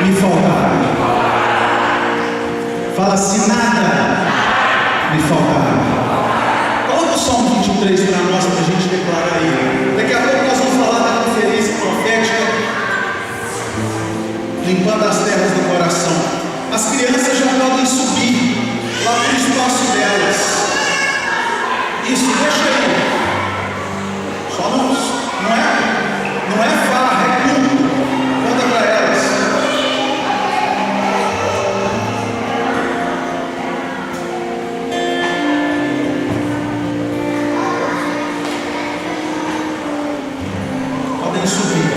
me faltará. Fala assim: nada me faltará. Coloca o Salmo 23 para nós, para a gente declarar aí. Daqui a pouco nós vamos falar da conferência profética, limpando as terras do coração. As crianças já podem subir lá para o espaço delas. Isso, deixa aí. Só não é farra, é culto. Conta para elas. Podem subir.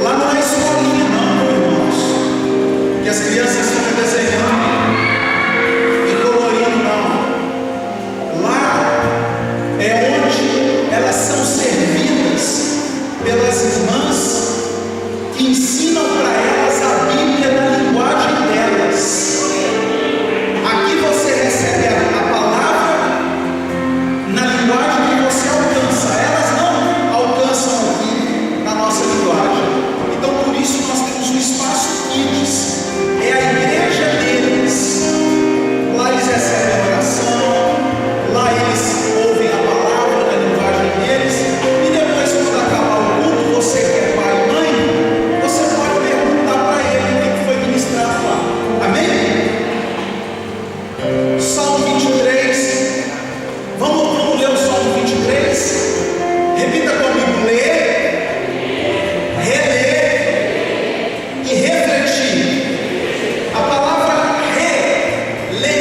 Lá não é escolinha não, irmãos, que as crianças ficam desenhando e colorindo, não. Lá é onde elas são servidas pelas irmãs que ensinam para elas a Bíblia na linguagem delas. Aqui você recebe a palavra na linguagem que você alcança. Elas não alcançam aqui na nossa linguagem. Então por isso nós temos um espaço Kids. É a igreja deles. Lá eles recebem a oração, lá eles ouvem a palavra na linguagem deles. E depois, quando acabar o culto, você que é pai e mãe, você pode perguntar para ele o que foi ministrado lá. Amém? Salmo 23. Vamos ler o Salmo 23? Repita comigo: ler, reler e refletir. A palavra reler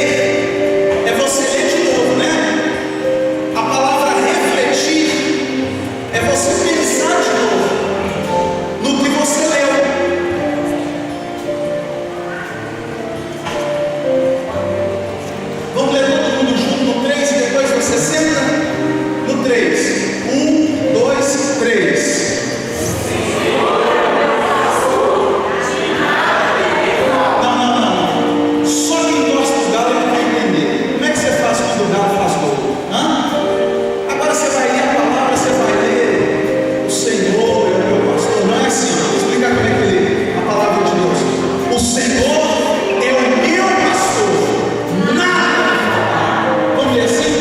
é você ler de novo, né? A palavra refletir é você pensar de novo no que você leu. Vamos ler todo mundo junto no 3 e depois você senta no 3. 1, 2, 3. Não. Só quem gosta do galo é que vai entender. Como é que você faz quando o galo faz gol? Agora você vai ler a palavra, você vai ler: o Senhor é o meu pastor. Não é assim, vou explicar como é que lê a palavra de Deus. O Senhor é o meu pastor, nada. Vamos ler assim?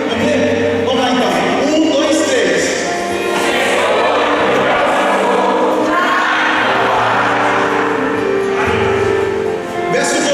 Vamos ler? Vamos lá então. 1, 2, 3. Verso 2.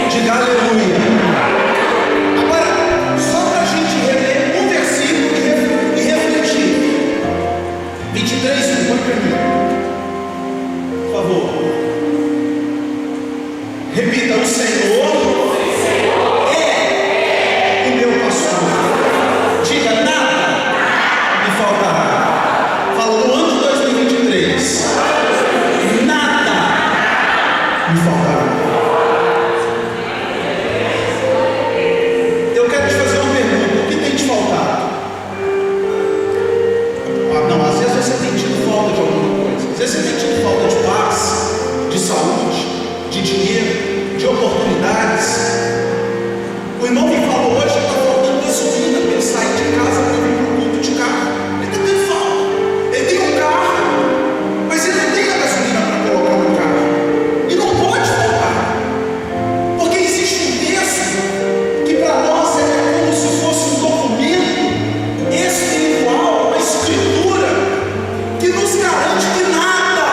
Diga aleluia. Agora, só para a gente reler um versículo e refletir. 23, 1, põe para mim, por favor. Repita: o Senhor é o meu pastor. Diga: nada me faltará. Fala no ano de 2023. Nada me faltará. Eu quero te fazer uma pergunta: o que tem te faltado? Não, às vezes você tem tido falta de alguma coisa. Às vezes você tem tido falta de paz, de saúde, de dinheiro, de oportunidades. O irmão que falou hoje está faltando gasolina para ele sair de casa para vir para o culto de carro. Ele está tendo falta. Ele tem um carro, mas ele não tem a gasolina para colocar no carro. E não pode faltar. Porque existe um texto que para nós é como se fosse um documento espiritual, uma escritura que nos garante que nada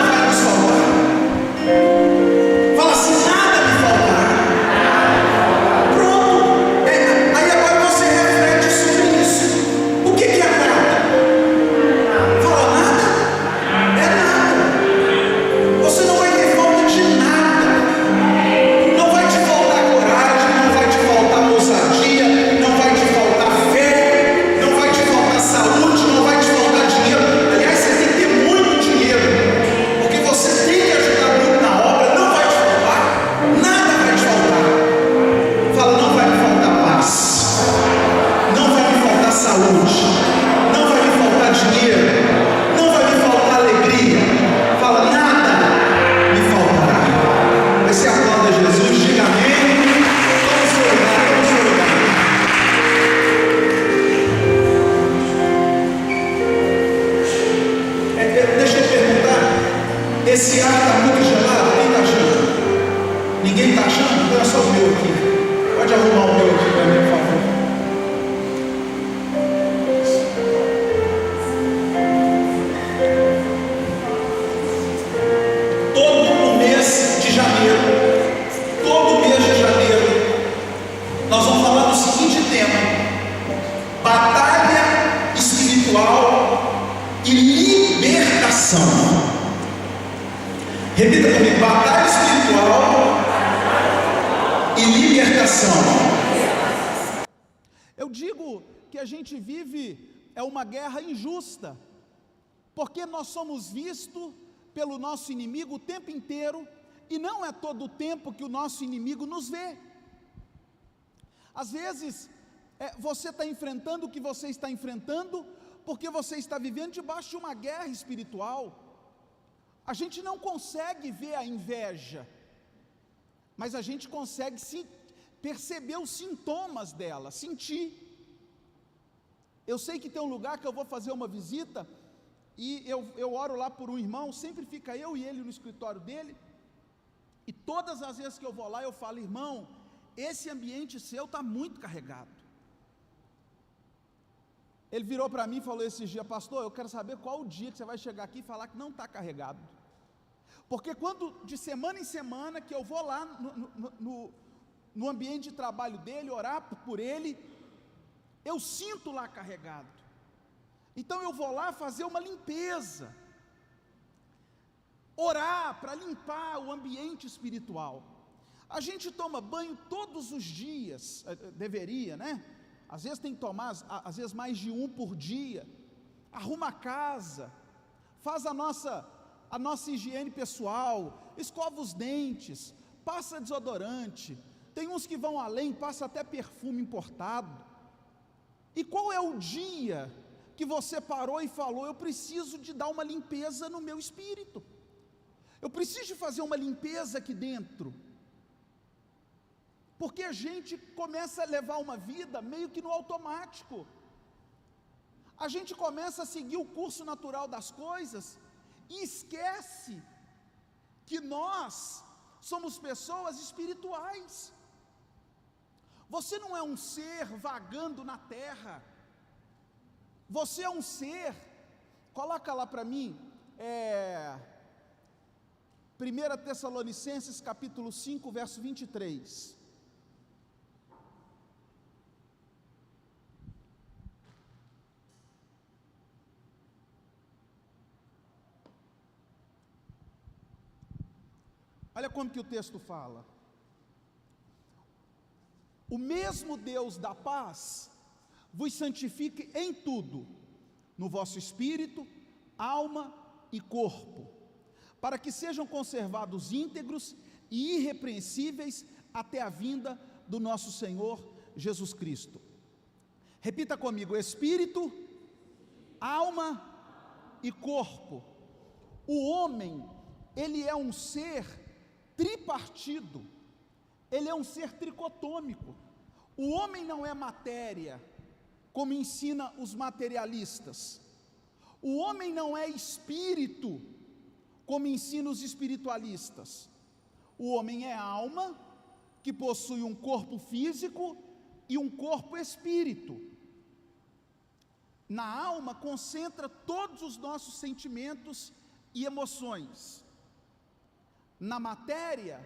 vai nos faltar. Ninguém está achando? Então é só o meu aqui. Pode arrumar o meu aqui para mim, por favor. Todo mês de janeiro, nós vamos falar do seguinte tema: batalha espiritual e libertação. Repita comigo: batalha espiritual e libertação. Eu digo que a gente vive uma guerra injusta, porque nós somos vistos pelo nosso inimigo o tempo inteiro, e não é todo o tempo que o nosso inimigo nos vê. Às vezes, você está enfrentando o que você está enfrentando, porque você está vivendo debaixo de uma guerra espiritual. A gente não consegue ver a inveja, mas a gente consegue perceber os sintomas dela, sentir. Eu sei que tem um lugar que eu vou fazer uma visita, e eu oro lá por um irmão, sempre fica eu e ele no escritório dele, e todas as vezes que eu vou lá eu falo: irmão, esse ambiente seu está muito carregado. Ele virou para mim e falou esses dias: pastor, eu quero saber qual o dia que você vai chegar aqui e falar que não está carregado, porque quando de semana em semana que eu vou lá no ambiente de trabalho dele, orar por ele, eu sinto lá carregado. Então eu vou lá fazer uma limpeza, orar para limpar o ambiente espiritual. A gente toma banho todos os dias, deveria, né? Às vezes tem que tomar, às vezes mais de um por dia. Arruma a casa, faz a nossa higiene pessoal, escova os dentes, passa desodorante. Tem uns que vão além, passa até perfume importado. E qual é o dia que você parou e falou: eu preciso de dar uma limpeza no meu espírito, eu preciso de fazer uma limpeza aqui dentro? Porque a gente começa a levar uma vida meio que no automático, a gente começa a seguir o curso natural das coisas, e esquece que nós somos pessoas espirituais. Você não é um ser vagando na terra, você é um ser, coloca lá para mim, 1 Tessalonicenses capítulo 5, verso 23. Olha como que o texto fala: o mesmo Deus da paz vos santifique em tudo, no vosso espírito, alma e corpo, para que sejam conservados íntegros e irrepreensíveis até a vinda do nosso Senhor Jesus Cristo. Repita comigo: espírito, alma e corpo. O homem, ele é um ser tripartido, ele é um ser tricotômico. O homem não é matéria, como ensina os materialistas. O homem não é espírito, como ensinam os espiritualistas. O homem é alma, que possui um corpo físico e um corpo espírito. Na alma concentra todos os nossos sentimentos e emoções. Na matéria,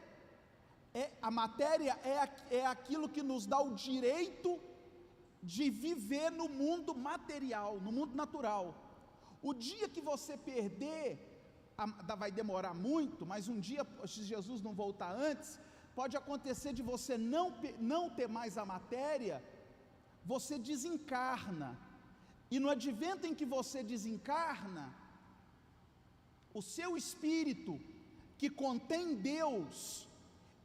a matéria é aquilo que nos dá o direito de viver no mundo material, no mundo natural. O dia que você perder, vai demorar muito, mas um dia, se Jesus não voltar antes, pode acontecer de você não ter mais a matéria, você desencarna, e no advento em que você desencarna, o seu espírito, que contém Deus,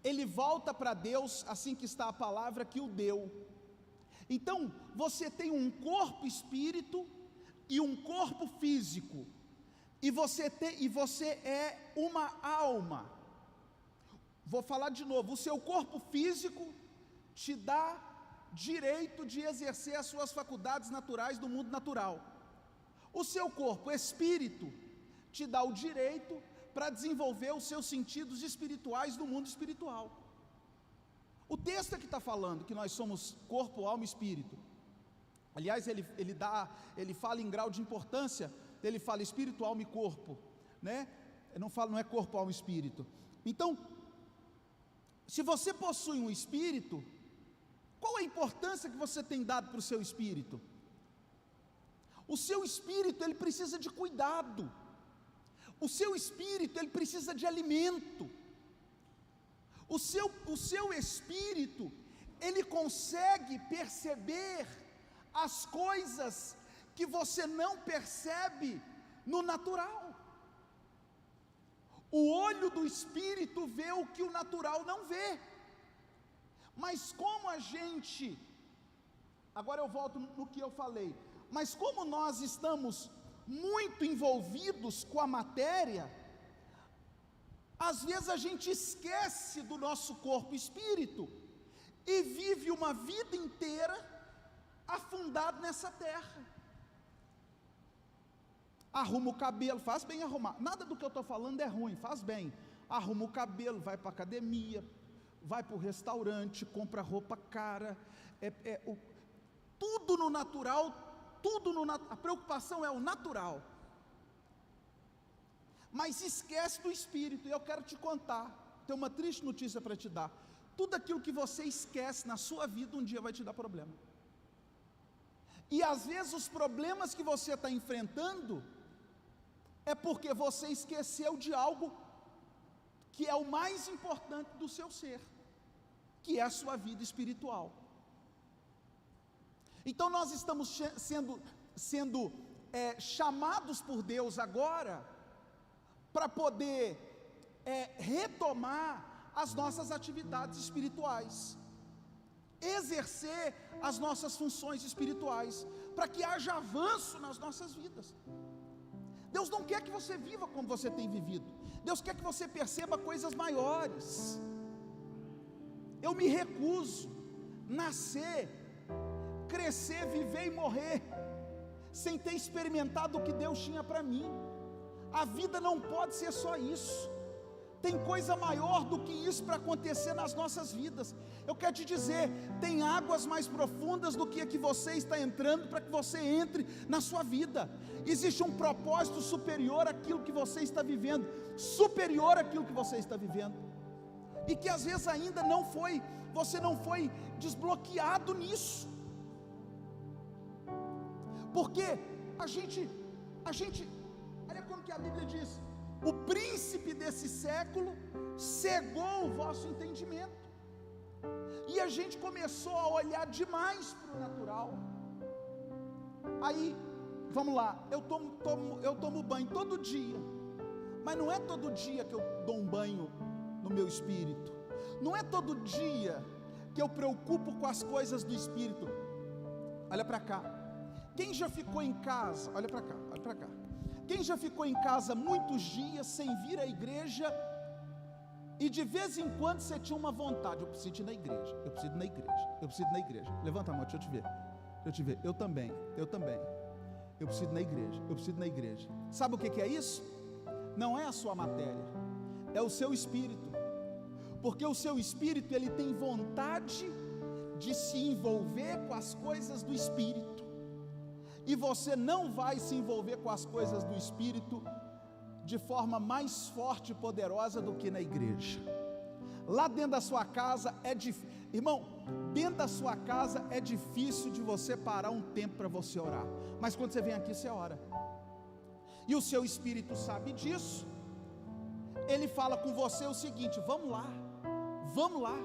ele volta para Deus, assim que está a palavra que o deu. Então, você tem um corpo espírito e um corpo físico, e você é uma alma. Vou falar de novo: o seu corpo físico te dá direito de exercer as suas faculdades naturais do mundo natural. O seu corpo espírito te dá o direito para desenvolver os seus sentidos espirituais do mundo espiritual. O texto é que está falando que nós somos corpo, alma e espírito. Aliás, ele fala em grau de importância, ele fala espírito, alma e corpo, né? Não é corpo, alma e espírito. Então, se você possui um espírito, qual a importância que você tem dado para o seu espírito? O seu espírito, ele precisa de cuidado. O seu espírito, ele precisa de alimento. O seu espírito, ele consegue perceber as coisas que você não percebe no natural. O olho do espírito vê o que o natural não vê. Mas como a gente, agora eu volto no que eu falei, mas como nós estamos muito envolvidos com a matéria, às vezes a gente esquece do nosso corpo espírito e vive uma vida inteira afundado nessa terra. Arruma o cabelo, faz bem arrumar, nada do que eu estou falando é ruim, faz bem, arruma o cabelo, vai para a academia, vai para o restaurante, compra roupa cara, tudo no natural, a preocupação é o natural, mas esquece do espírito. E eu quero te contar, tenho uma triste notícia para te dar: tudo aquilo que você esquece na sua vida, um dia vai te dar problema. E às vezes os problemas que você está enfrentando é porque você esqueceu de algo que é o mais importante do seu ser, que é a sua vida espiritual. Então nós estamos sendo chamados por Deus agora para poder retomar as nossas atividades espirituais, exercer as nossas funções espirituais, para que haja avanço nas nossas vidas. Deus não quer que você viva como você tem vivido, Deus quer que você perceba coisas maiores. Eu me recuso nascer, crescer, viver e morrer sem ter experimentado o que Deus tinha para mim. A vida não pode ser só isso, tem coisa maior do que isso para acontecer nas nossas vidas. Eu quero te dizer, tem águas mais profundas do que a que você está entrando, para que você entre na sua vida. Existe um propósito superior àquilo que você está vivendo, superior àquilo que você está vivendo, e que às vezes ainda você não foi desbloqueado nisso, porque a gente, olha como que a Bíblia diz: o príncipe desse século cegou o vosso entendimento, e a gente começou a olhar demais para o natural. Aí, vamos lá, eu tomo banho todo dia, mas não é todo dia que eu dou um banho no meu espírito, não é todo dia que eu preocupo com as coisas do espírito. Olha para cá, quem já ficou em casa, olha para cá, quem já ficou em casa muitos dias sem vir à igreja, e de vez em quando você tinha uma vontade: eu preciso ir na igreja, eu preciso ir na igreja, eu preciso ir na igreja. Levanta a mão, deixa eu te ver, eu também, eu preciso ir na igreja, eu preciso ir na igreja. Sabe o que é isso? Não é a sua matéria, é o seu espírito, porque o seu espírito, ele tem vontade de se envolver com as coisas do espírito, e você não vai se envolver com as coisas do espírito de forma mais forte e poderosa do que na igreja. Lá dentro da sua casa é difícil, irmão, dentro da sua casa é difícil de você parar um tempo para você orar, mas quando você vem aqui, você ora, e o seu espírito sabe disso. Ele fala com você o seguinte: vamos lá,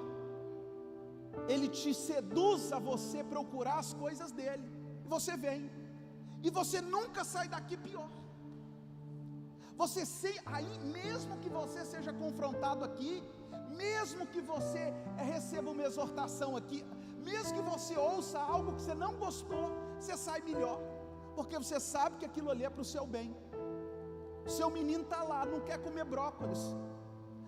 ele te seduz a você procurar as coisas dele, e você vem, e você nunca sai daqui pior. Aí mesmo que você seja confrontado aqui, mesmo que você receba uma exortação aqui, mesmo que você ouça algo que você não gostou, você sai melhor, porque você sabe que aquilo ali é para o seu bem. Seu menino está lá, não quer comer brócolis,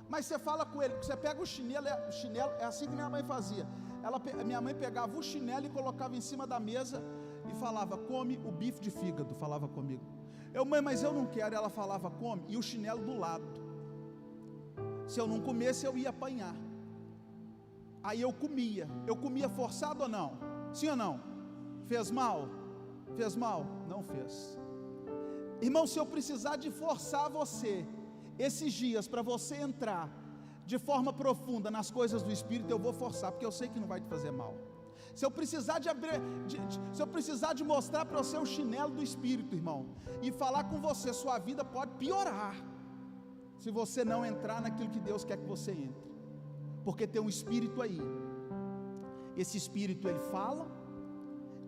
mas você fala com ele, você pega o chinelo, é assim que minha mãe fazia. Minha mãe pegava o chinelo e colocava em cima da mesa e falava: come o bife de fígado, falava comigo. Mãe, mas eu não quero. Ela falava: come, e o chinelo do lado. Se eu não comesse, eu ia apanhar. Aí eu comia forçado ou não? Sim ou não? Fez mal? Fez mal? Não fez. Irmão, se eu precisar de forçar você, esses dias, para você entrar de forma profunda nas coisas do Espírito, eu vou forçar, porque eu sei que não vai te fazer mal. Se eu precisar de mostrar para você o chinelo do Espírito, irmão, e falar com você, sua vida pode piorar, se você não entrar naquilo que Deus quer que você entre, porque tem um Espírito aí. Esse Espírito ele fala,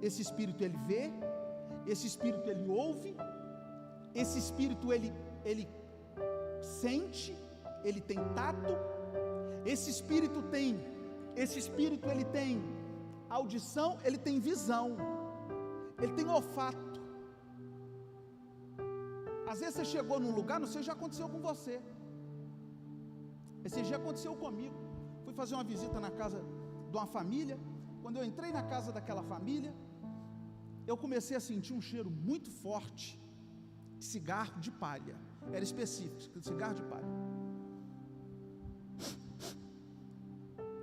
esse Espírito ele vê, esse Espírito ele ouve, esse Espírito ele sente, ele tem tato, esse Espírito ele tem audição, ele tem visão, ele tem olfato. Às vezes você chegou num lugar, não sei se já aconteceu com você, esse dia aconteceu comigo. Fui fazer uma visita na casa de uma família. Quando eu entrei na casa daquela família, eu comecei a sentir um cheiro muito forte de cigarro de palha. Era específico, de cigarro de palha.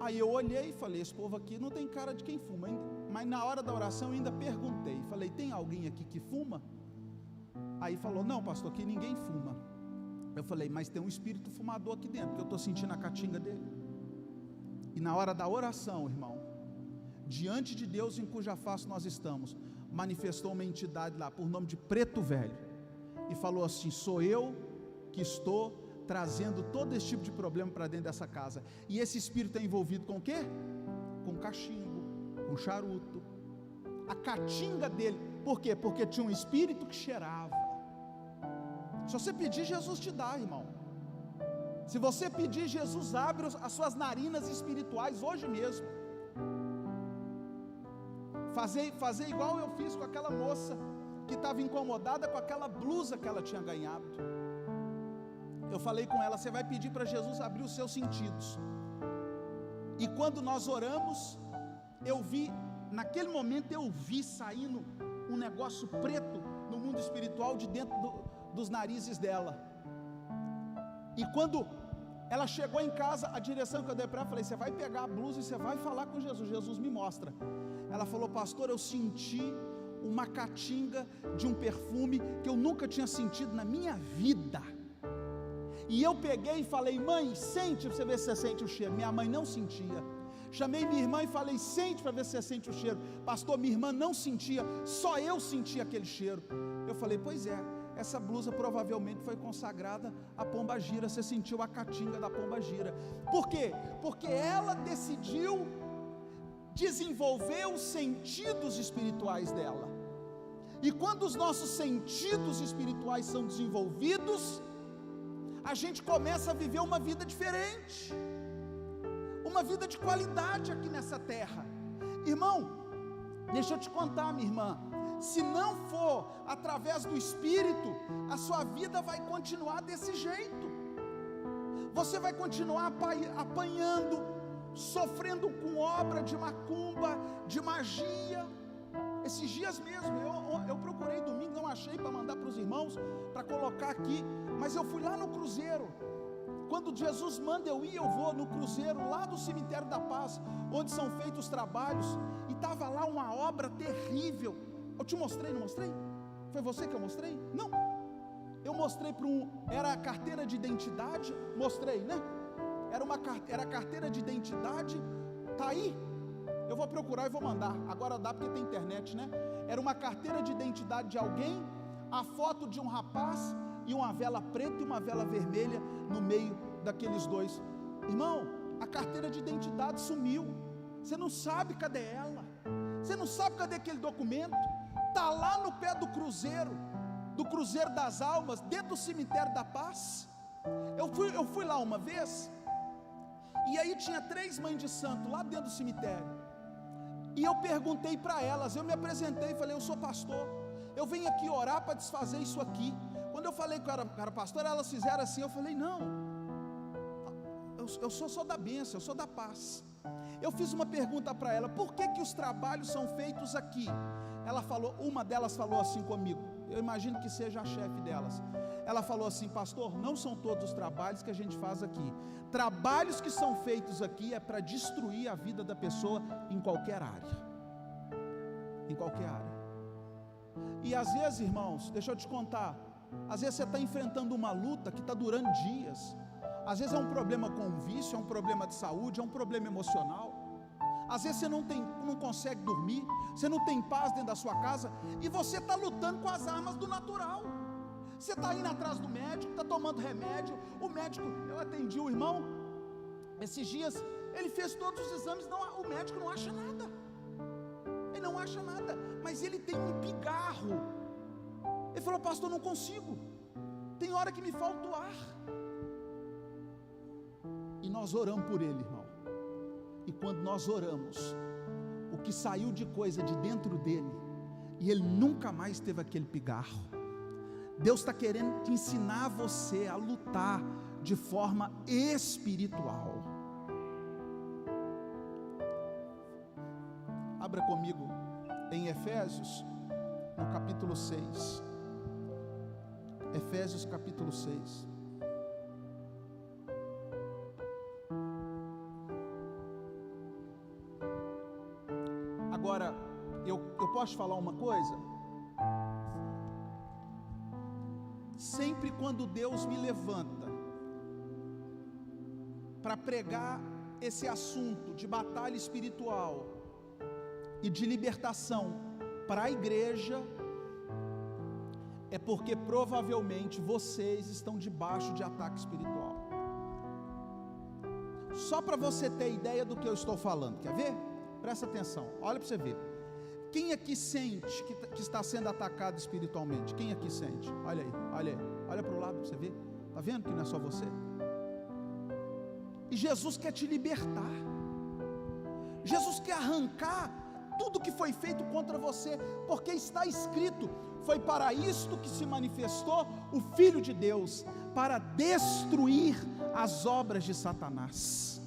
Aí eu olhei e falei, esse povo aqui não tem cara de quem fuma. Mas na hora da oração eu ainda perguntei, falei, tem alguém aqui que fuma? Aí falou, não pastor, aqui ninguém fuma. Eu falei, mas tem um espírito fumador aqui dentro, que eu estou sentindo a catinga dele. E na hora da oração, irmão, diante de Deus em cuja face nós estamos, manifestou uma entidade lá, por nome de Preto Velho, e falou assim, sou eu que estou trazendo todo esse tipo de problema para dentro dessa casa. E esse espírito é envolvido com o quê? Com cachimbo, com charuto. A catinga dele, por quê? Porque tinha um espírito que cheirava. Se você pedir, Jesus te dá, irmão. Se você pedir, Jesus abre as suas narinas espirituais hoje mesmo. Fazer igual eu fiz com aquela moça que estava incomodada com aquela blusa que ela tinha ganhado. Eu falei com ela, você vai pedir para Jesus abrir os seus sentidos. E quando nós oramos, naquele momento eu vi saindo um negócio preto no mundo espiritual de dentro dos narizes dela. E quando ela chegou em casa, a direção que eu dei para ela, falei, você vai pegar a blusa e você vai falar com Jesus, Jesus me mostra. Ela falou, pastor, eu senti uma catinga de um perfume que eu nunca tinha sentido na minha vida. E eu peguei e falei, mãe, sente para você ver se você sente o cheiro. Minha mãe não sentia. Chamei minha irmã e falei, sente para ver se você sente o cheiro. Pastor, minha irmã não sentia, só eu sentia aquele cheiro. Eu falei, pois é, essa blusa provavelmente foi consagrada à pombagira. Você sentiu a catinga da pombagira. Por quê? Porque ela decidiu desenvolver os sentidos espirituais dela. E quando os nossos sentidos espirituais são desenvolvidos, a gente começa a viver uma vida diferente, uma vida de qualidade aqui nessa terra. Irmão, deixa eu te contar, minha irmã, se não for através do Espírito, a sua vida vai continuar desse jeito. Você vai continuar apanhando, sofrendo com obra de macumba, de magia. Esses dias mesmo, eu procurei domingo, não achei para mandar para os irmãos, para colocar aqui, mas eu fui lá no cruzeiro. Quando Jesus manda eu ir, eu vou no cruzeiro lá do Cemitério da Paz, onde são feitos os trabalhos, e estava lá uma obra terrível. Eu te mostrei, não mostrei? Foi você que eu mostrei? Não, eu mostrei era a carteira de identidade, mostrei, né? Era a carteira de identidade, tá aí? Eu vou procurar e vou mandar, agora dá porque tem internet, né? Era uma carteira de identidade de alguém, a foto de um rapaz, e uma vela preta e uma vela vermelha no meio daqueles dois. Irmão, a carteira de identidade sumiu, você não sabe cadê ela, você não sabe cadê aquele documento, está lá no pé do Cruzeiro das Almas, dentro do Cemitério da Paz. Eu fui lá uma vez, e aí tinha 3 mães de santo lá dentro do cemitério, e eu perguntei para elas, eu me apresentei e falei, eu sou pastor, eu venho aqui orar para desfazer isso aqui. Quando eu falei que eu era pastor, elas fizeram assim, eu falei, não, eu sou só da bênção, eu sou da paz. Eu fiz uma pergunta para ela, por que os trabalhos são feitos aqui? Uma delas falou assim comigo, eu imagino que seja a chefe delas. ela falou assim: pastor, não são todos os trabalhos que a gente faz aqui. Trabalhos que são feitos aqui é para destruir a vida da pessoa em qualquer área. Em qualquer área. E às vezes, irmãos, deixa eu te contar, às vezes você está enfrentando uma luta que está durando dias. Às vezes é um problema com um vício, é um problema de saúde, é um problema emocional. Às vezes você não consegue dormir, você não tem paz dentro da sua casa, e você está lutando com as armas do natural. Você está indo atrás do médico, está tomando remédio. O médico, eu atendi o irmão esses dias, ele fez todos os exames, o médico não acha nada. Ele não acha nada, mas ele tem um pigarro. Ele falou: pastor, não consigo, tem hora que me falta o ar. E nós oramos por ele, irmão. E quando nós oramos, o que saiu de coisa de dentro dele, e ele nunca mais teve aquele pigarro. Deus está querendo te ensinar você a lutar de forma espiritual. Abra comigo em Efésios, no capítulo 6. Efésios capítulo 6. Agora, eu posso falar uma coisa? Sempre quando Deus me levanta para pregar esse assunto de batalha espiritual e de libertação para a igreja, é porque provavelmente vocês estão debaixo de ataque espiritual. Só para você ter ideia do que eu estou falando, quer ver? Presta atenção, olha para você ver. Quem aqui sente que está sendo atacado espiritualmente? Quem aqui sente? Olha aí, olha para o lado para você ver. Está vendo que não é só você? E Jesus quer te libertar. Jesus quer arrancar tudo que foi feito contra você, porque está escrito: foi para isto que se manifestou o Filho de Deus, para destruir as obras de Satanás.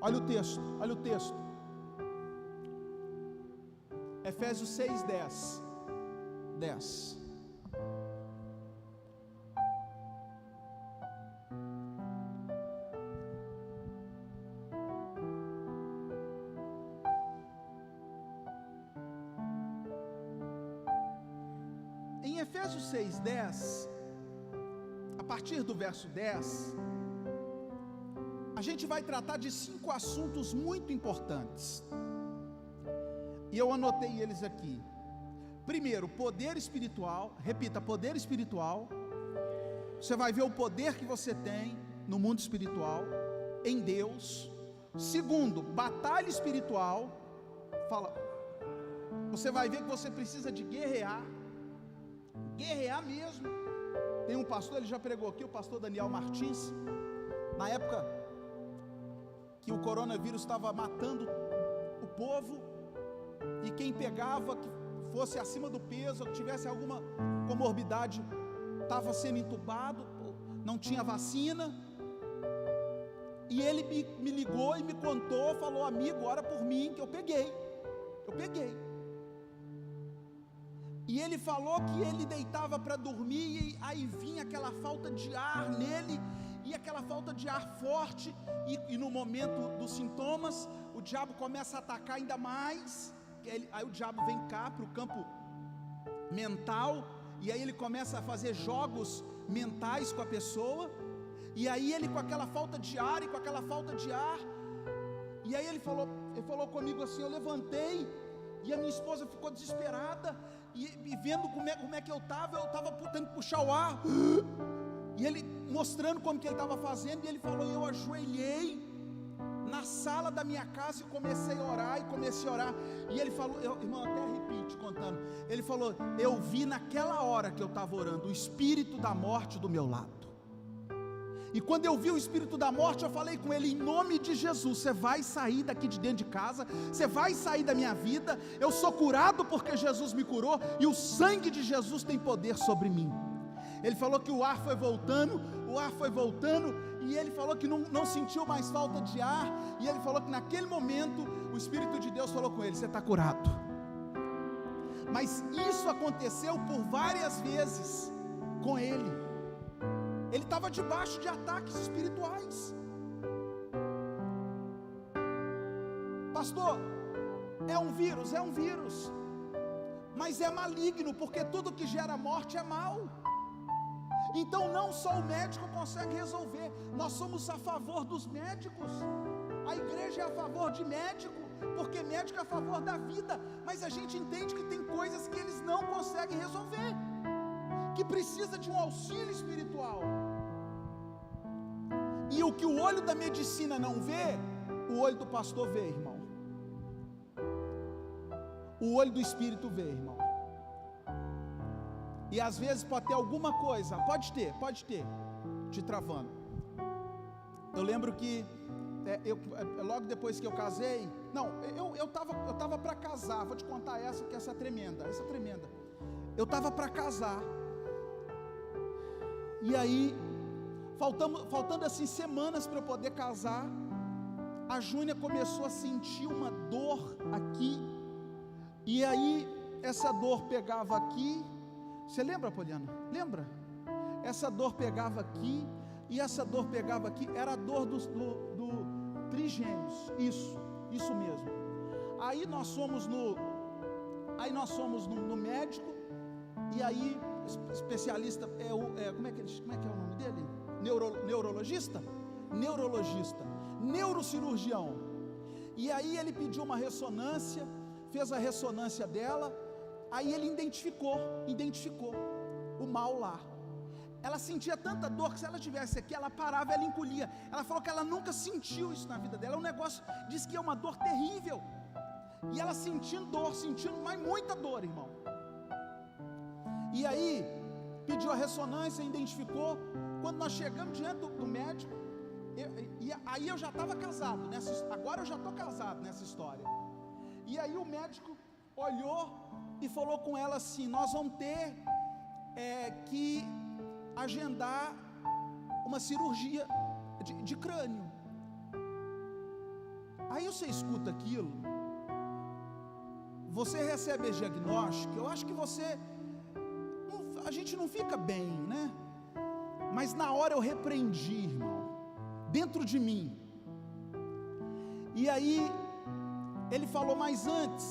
Olha o texto, olha o texto. Efésios 6, 10. Em Efésios 6, 10, a partir do verso 10, a gente vai tratar de 5 assuntos muito importantes. E eu anotei eles aqui. Primeiro, poder espiritual. Repita: poder espiritual. Você vai ver o poder que você tem no mundo espiritual, em Deus. Segundo, batalha espiritual. Fala. Você vai ver que você precisa de guerrear. Guerrear mesmo. Tem um pastor, ele já pregou aqui, o pastor Daniel Martins. Na época que o coronavírus estava matando o povo, e quem pegava, que fosse acima do peso, ou que tivesse alguma comorbidade, estava sendo entubado, não tinha vacina. E ele me ligou e me contou, falou: amigo, ora por mim, que eu peguei. E ele falou que ele deitava para dormir, e aí vinha aquela falta de ar nele, e aquela falta de ar forte, e no momento dos sintomas, o diabo começa a atacar ainda mais. Aí o diabo vem cá para o campo mental, e aí ele começa a fazer jogos mentais com a pessoa, e aí ele com aquela falta de ar, e aí ele falou comigo assim, eu levantei, e a minha esposa ficou desesperada, e vendo como é que eu estava tendo que puxar o ar, e ele mostrando como que ele estava fazendo, e ele falou, eu ajoelhei na sala da minha casa e comecei a orar, e ele falou, irmão, até arrepio contando, ele falou, eu vi naquela hora que eu estava orando, o espírito da morte do meu lado, e quando eu vi o espírito da morte, eu falei com ele, em nome de Jesus, você vai sair daqui de dentro de casa, você vai sair da minha vida, eu sou curado porque Jesus me curou, e o sangue de Jesus tem poder sobre mim. Ele falou que o ar foi voltando, e ele falou que não sentiu mais falta de ar, e ele falou que naquele momento, o Espírito de Deus falou com ele, você está curado. Mas isso aconteceu por várias vezes com ele, ele estava debaixo de ataques espirituais. Pastor, é um vírus, mas é maligno, porque tudo que gera morte é mal. Então não só o médico consegue resolver, nós somos a favor dos médicos, a igreja é a favor de médico, porque médico é a favor da vida, mas a gente entende que tem coisas que eles não conseguem resolver, que precisa de um auxílio espiritual. E o que o olho da medicina não vê, o olho do pastor vê, irmão. O olho do Espírito vê, irmão. E às vezes pode ter alguma coisa, pode ter, te travando. Eu lembro que logo depois que eu casei, eu tava para casar. Vou te contar essa, que essa é tremenda. Eu estava para casar. E aí, faltando assim semanas para eu poder casar, a Júnia começou a sentir uma dor aqui. E aí essa dor pegava aqui. Você lembra, Poliana? Lembra? Essa dor pegava aqui e essa dor pegava aqui. Era a dor do trigêmeos. Isso mesmo. Aí nós fomos no médico. E aí especialista como é que é o nome dele? Neurologista, neurocirurgião. E aí ele pediu uma ressonância, fez a ressonância dela. Aí ele identificou o mal lá. Ela sentia tanta dor que se ela estivesse aqui, ela parava, ela encolhia. Ela falou que ela nunca sentiu isso na vida dela. É um negócio, diz que é uma dor terrível. E ela sentindo mas muita dor, irmão. E aí pediu a ressonância, identificou. Quando nós chegamos diante do médico, aí eu já estava casado, agora eu já estou casado nessa história. E aí o médico olhou e falou com ela assim: nós vamos ter que agendar uma cirurgia de crânio. Aí você escuta aquilo, você recebe esse diagnóstico, eu acho que a gente não fica bem, né? Mas na hora eu repreendi, irmão, dentro de mim. E aí ele falou: mas antes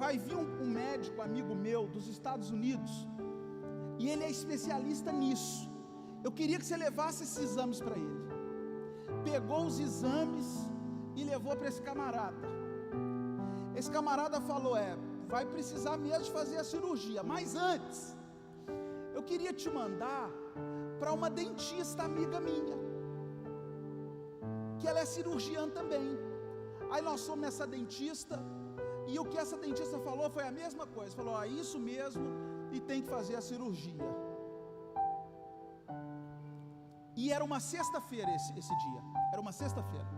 vai vir um médico amigo meu dos Estados Unidos, e ele é especialista nisso. Eu queria que você levasse esses exames para ele. Pegou os exames e levou para esse camarada. Esse camarada falou: vai precisar mesmo de fazer a cirurgia, mas antes eu queria te mandar para uma dentista amiga minha, que ela é cirurgiã também. Aí nós fomos nessa dentista, e o que essa dentista falou foi a mesma coisa. Falou: isso mesmo, e tem que fazer a cirurgia. E era uma sexta-feira esse dia. Era uma sexta-feira.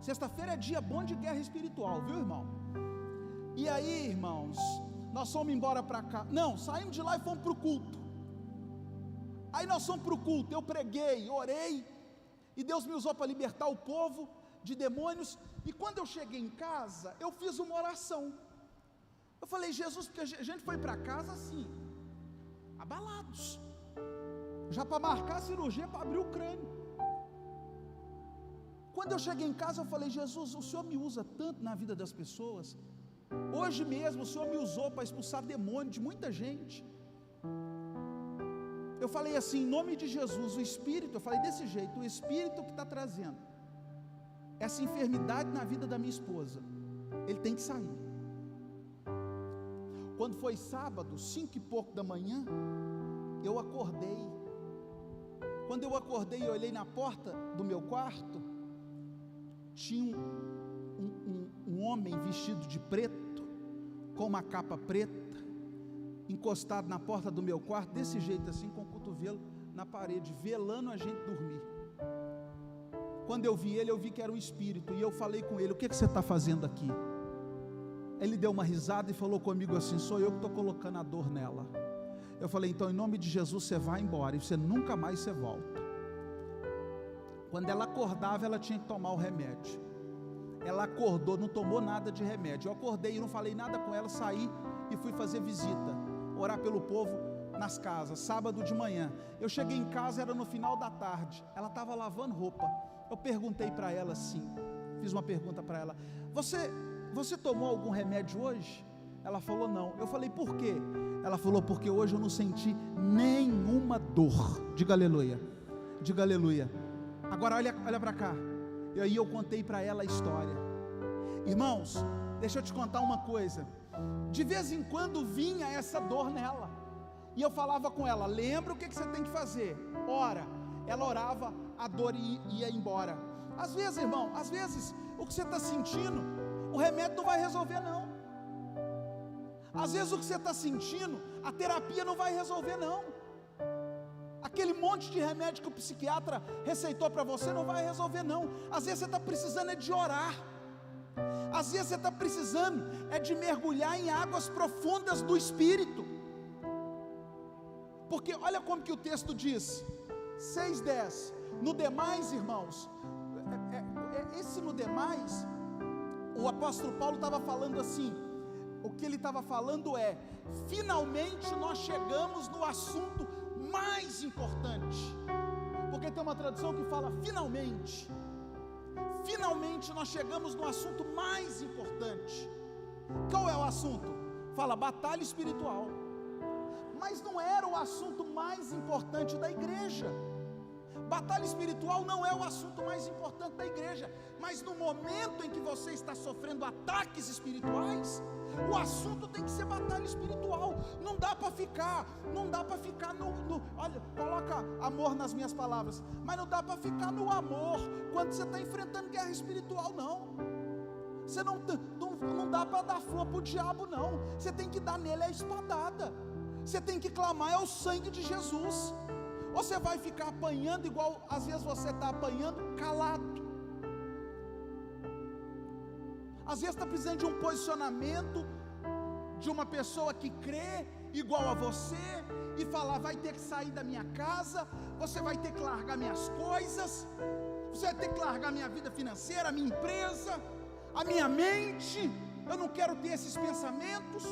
Sexta-feira é dia bom de guerra espiritual, viu, irmão? E aí, irmãos, nós fomos embora para cá. Não, saímos de lá e fomos para o culto. Aí nós fomos para o culto. Eu preguei, orei, e Deus me usou para libertar o povo de demônios. E quando eu cheguei em casa, eu fiz uma oração. Eu falei: Jesus, porque a gente foi para casa assim, abalados, já para marcar a cirurgia, para abrir o crânio. Quando eu cheguei em casa, eu falei: Jesus, o Senhor me usa tanto na vida das pessoas. Hoje mesmo o Senhor me usou para expulsar demônio de muita gente. Eu falei assim: em nome de Jesus, o Espírito, eu falei desse jeito, o Espírito que está trazendo essa enfermidade na vida da minha esposa, ele tem que sair. Quando foi sábado, 5 e pouco da manhã, eu acordei. Quando eu acordei e olhei na porta do meu quarto, tinha um homem vestido de preto, com uma capa preta, encostado na porta do meu quarto, desse jeito assim, com o cotovelo na parede, velando a gente dormir. Quando eu vi ele, eu vi que era um espírito, e eu falei com ele: o que você está fazendo aqui? Ele deu uma risada e falou comigo assim: sou eu que estou colocando a dor nela. Eu falei: então em nome de Jesus você vai embora, e você nunca mais você volta. Quando ela acordava, ela tinha que tomar o remédio. Ela acordou, não tomou nada de remédio. Eu acordei e não falei nada com ela, saí e fui fazer visita, orar pelo povo, nas casas, sábado de manhã. Eu cheguei em casa, era no final da tarde. Ela estava lavando roupa. Eu perguntei para ela assim, fiz uma pergunta para ela: você tomou algum remédio hoje? Ela falou não. Eu falei: por quê? Ela falou: porque hoje eu não senti nenhuma dor. Diga aleluia. Diga aleluia. Agora olha para cá. E aí eu contei para ela a história. Irmãos, deixa eu te contar uma coisa. De vez em quando vinha essa dor nela, e eu falava com ela: lembra o que você tem que fazer? Ora. Ela orava, a dor ia embora. Às vezes, irmão, às vezes o que você está sentindo, o remédio não vai resolver não. Às vezes o que você está sentindo, a terapia não vai resolver não. Aquele monte de remédio que o psiquiatra receitou para você não vai resolver não. Às vezes você está precisando é de orar. Às vezes você está precisando é de mergulhar em águas profundas do Espírito. Porque olha como que o texto diz, 6:10, no demais, irmãos, esse no demais, o apóstolo Paulo estava falando assim, o que ele estava falando é: finalmente nós chegamos no assunto mais importante, porque tem uma tradução que fala finalmente nós chegamos no assunto mais importante. Qual é o assunto? Fala batalha espiritual, mas não era o assunto mais importante da igreja. Batalha espiritual não é o assunto mais importante da igreja, mas no momento em que você está sofrendo ataques espirituais, o assunto tem que ser batalha espiritual. Não dá para ficar olha, coloca amor nas minhas palavras, mas não dá para ficar no amor quando você está enfrentando guerra espiritual, não. Você não dá para dar flor para o diabo, não. Você tem que dar nele a espadada. Você tem que clamar ao sangue de Jesus. Ou você vai ficar apanhando igual às vezes você está apanhando calado. Às vezes está precisando de um posicionamento de uma pessoa que crê igual a você e falar: vai ter que sair da minha casa, você vai ter que largar minhas coisas, você vai ter que largar minha vida financeira, a minha empresa, a minha mente. Eu não quero ter esses pensamentos.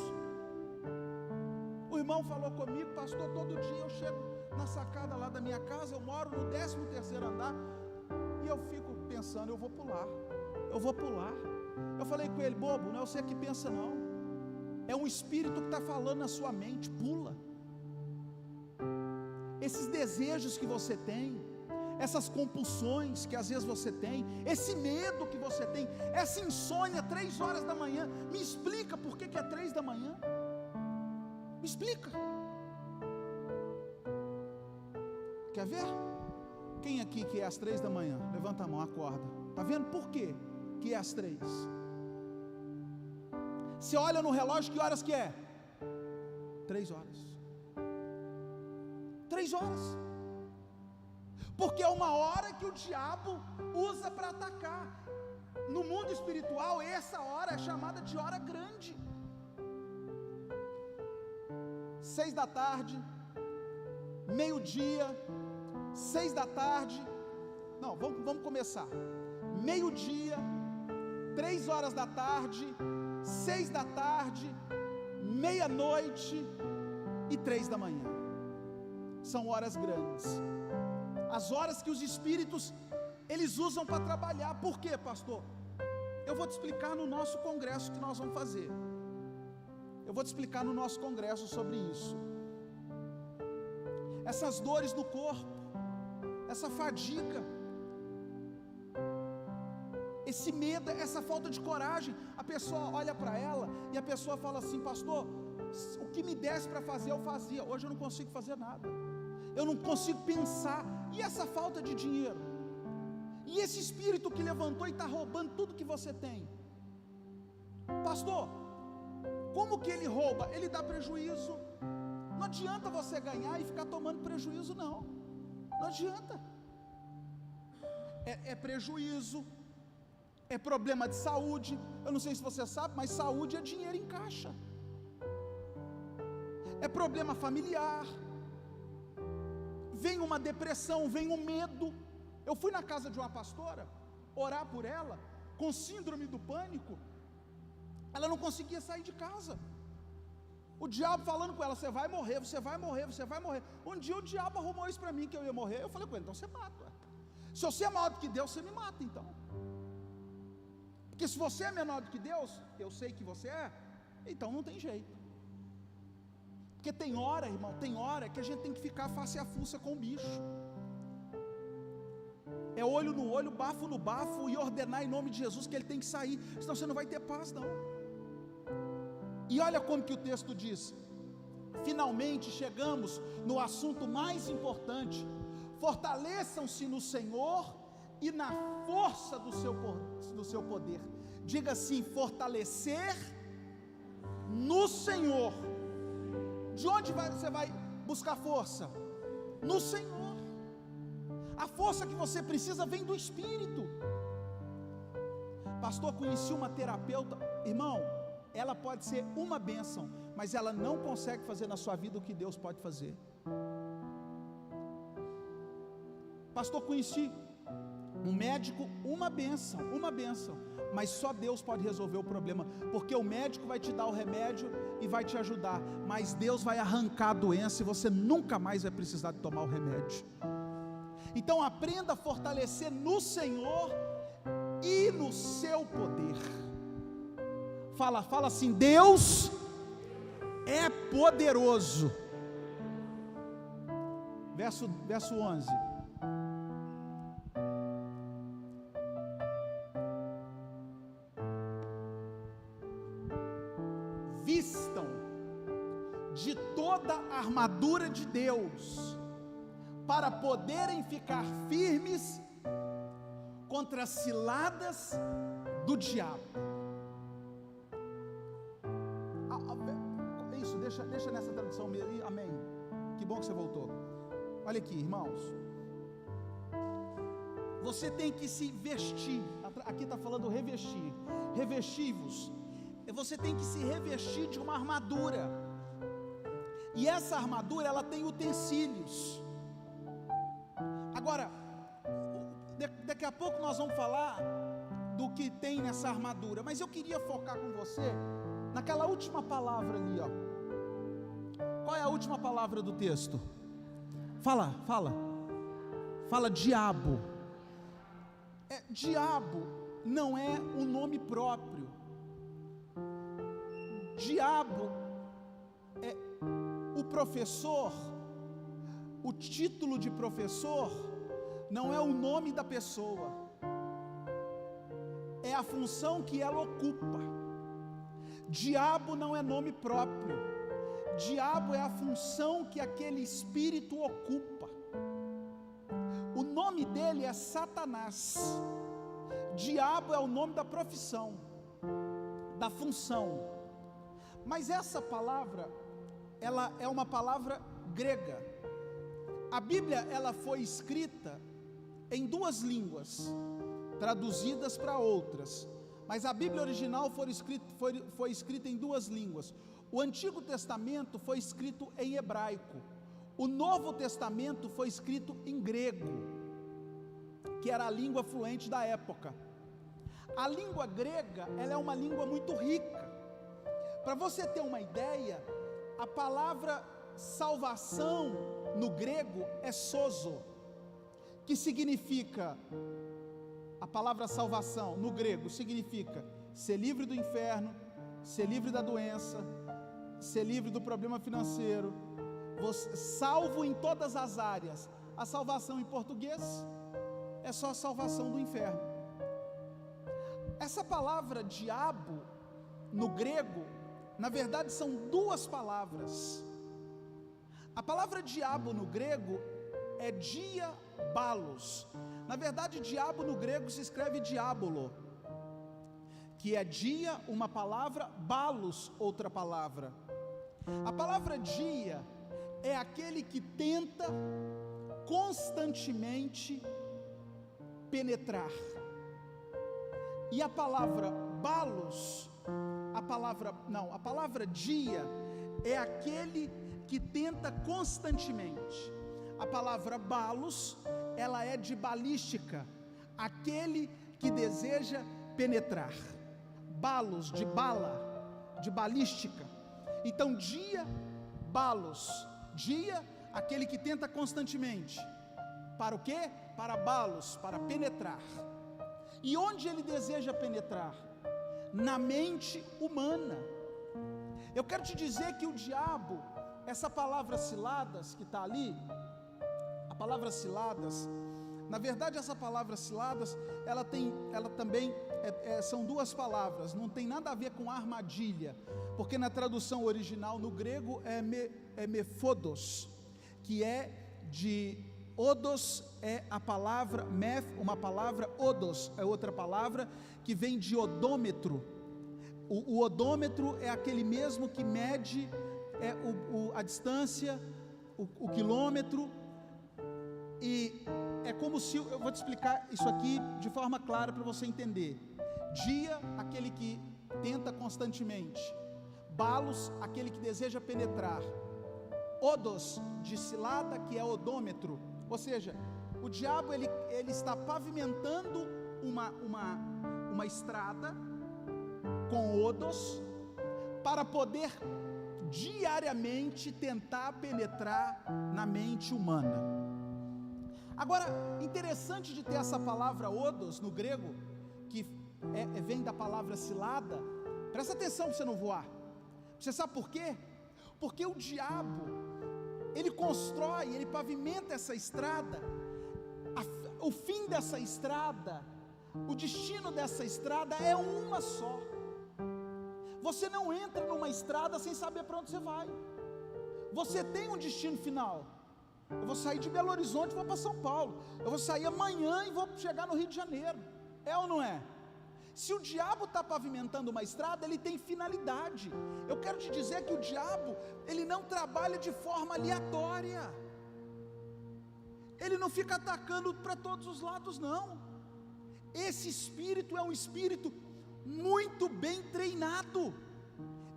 O irmão falou comigo: pastor, todo dia eu chego na sacada lá da minha casa, eu moro no 13º andar, e eu fico pensando: eu vou pular. Eu falei com ele: bobo, não é você que pensa não, é um espírito que está falando na sua mente. Pula. Esses desejos que você tem, essas compulsões que às vezes você tem, esse medo que você tem, essa insônia 3 horas da manhã, me explica por que é 3 da manhã, me explica. Quer ver? Quem aqui que é às 3 da manhã? Levanta a mão, acorda. Está vendo por quê que é às 3? Você olha no relógio, que horas que é? 3 horas. 3 horas. Porque é uma hora que o diabo usa para atacar. No mundo espiritual, essa hora é chamada de hora grande. 6 da tarde, meio-dia, 6 da tarde, não, vamos começar, meio-dia, 3 horas da tarde, 6 da tarde, meia-noite e 3 da manhã, são horas grandes, as horas que os espíritos, eles usam para trabalhar. Por quê, pastor? Eu vou te explicar no nosso congresso que nós vamos fazer, sobre isso. Essas dores no corpo, essa fadiga, esse medo, essa falta de coragem, a pessoa olha para ela e a pessoa fala assim: pastor, o que me desse para fazer eu fazia, hoje eu não consigo fazer nada, eu não consigo pensar. E essa falta de dinheiro, e esse espírito que levantou e está roubando tudo que você tem, pastor, como que ele rouba? Ele dá prejuízo. Não adianta você ganhar e ficar tomando prejuízo, não adianta. É prejuízo, é problema de saúde. Eu não sei se você sabe, mas saúde é dinheiro em caixa. É problema familiar, vem uma depressão, vem um medo. Eu fui na casa de uma pastora orar por ela, com síndrome do pânico. Ela não conseguia sair de casa. O diabo falando com ela: você vai morrer, você vai morrer, você vai morrer. Um dia o diabo arrumou isso para mim, que eu ia morrer. Eu falei com ele: então você mata. Se você é maior do que Deus, você me mata então. Porque se você é menor do que Deus, eu sei que você é, então não tem jeito. Porque tem hora, irmão, tem hora que a gente tem que ficar face a fuça com o bicho. É olho no olho, bafo no bafo, e ordenar em nome de Jesus que ele tem que sair, senão você não vai ter paz não. E olha como que o texto diz: finalmente chegamos no assunto mais importante: fortaleçam-se no Senhor e na força do seu poder. Diga assim: fortalecer no Senhor. De onde você vai buscar força? No Senhor. A força que você precisa vem do Espírito. Pastor, conheci uma terapeuta. Irmão, ela pode ser uma bênção, mas ela não consegue fazer na sua vida o que Deus pode fazer. Pastor, conheci um médico, uma bênção, mas só Deus pode resolver o problema, porque o médico vai te dar o remédio e vai te ajudar, mas Deus vai arrancar a doença e você nunca mais vai precisar de tomar o remédio. Então aprenda a fortalecer no Senhor e no seu poder. Fala assim: Deus é poderoso. Verso 11. Vistam de toda a armadura de Deus, para poderem ficar firmes contra as ciladas do diabo. Isso, deixa nessa tradução mesmo. Amém. Que bom que você voltou. Olha aqui, irmãos. Você tem que se vestir. Aqui está falando revestir. Revestivos. Você tem que se revestir de uma armadura. E essa armadura, ela tem utensílios. Agora, daqui a pouco nós vamos falar do que tem nessa armadura, mas eu queria focar com você naquela última palavra ali, ó. Qual é a última palavra do texto? Fala diabo. Diabo não é um nome próprio. Diabo é o professor. O título de professor não é o nome da pessoa, é a função que ela ocupa. Diabo não é nome próprio. Diabo é a função que aquele espírito ocupa. O nome dele é Satanás. Diabo é o nome da profissão, da função. Mas essa palavra, ela é uma palavra grega. A Bíblia, ela foi escrita em duas línguas, traduzidas para outras, mas a Bíblia original foi escrita em duas línguas. O Antigo Testamento foi escrito em hebraico, o Novo Testamento foi escrito em grego, que era a língua fluente da época. A língua grega, ela é uma língua muito rica. Para você ter uma ideia, a palavra salvação no grego é sozo, que significa, a palavra salvação no grego significa ser livre do inferno, ser livre da doença, ser livre do problema financeiro, salvo em todas as áreas. A salvação em português é só a salvação do inferno. Essa palavra diabo no grego, na verdade são duas palavras. A palavra diabo no grego é diabalos. Na verdade, diabo no grego se escreve diabolo, que é dia, uma palavra, balos, outra palavra. A palavra dia é aquele que tenta constantemente penetrar. E a palavra balos, a palavra dia é aquele que tenta constantemente. A palavra balos, ela é de balística, aquele que deseja penetrar. Balos, de bala, de balística. Então, dia, balos. Dia, aquele que tenta constantemente. Para o quê? Para balos, para penetrar. E onde ele deseja penetrar? Na mente humana. Eu quero te dizer que o diabo, essa palavra ciladas que está ali, a palavra ciladas, na verdade essa palavra ciladas, ela também são duas palavras, não tem nada a ver com armadilha, porque na tradução original no grego é mefodos, que é de odos, é a palavra uma palavra, odos é outra palavra que vem de odômetro. O odômetro é aquele mesmo que mede a distância, o quilômetro, e é como se, eu vou te explicar isso aqui de forma clara para você entender. Dia, aquele que tenta constantemente. Balos, aquele que deseja penetrar. Odos, de cilada, que é odômetro. Ou seja, o diabo ele está pavimentando uma estrada com odos, para poder diariamente tentar penetrar na mente humana. Agora, interessante de ter essa palavra odos no grego, que vem da palavra cilada. Presta atenção para você não voar. Você sabe por quê? Porque o diabo, ele constrói, ele pavimenta essa estrada, o fim dessa estrada, o destino dessa estrada é uma só. Você não entra numa estrada sem saber para onde você vai. Você tem um destino final. Eu vou sair de Belo Horizonte e vou para São Paulo. Eu vou sair amanhã e vou chegar no Rio de Janeiro. É ou não é? Se o diabo está pavimentando uma estrada, ele tem finalidade. Eu quero te dizer que o diabo, ele não trabalha de forma aleatória. Ele não fica atacando para todos os lados, não. Esse espírito é um espírito muito bem treinado.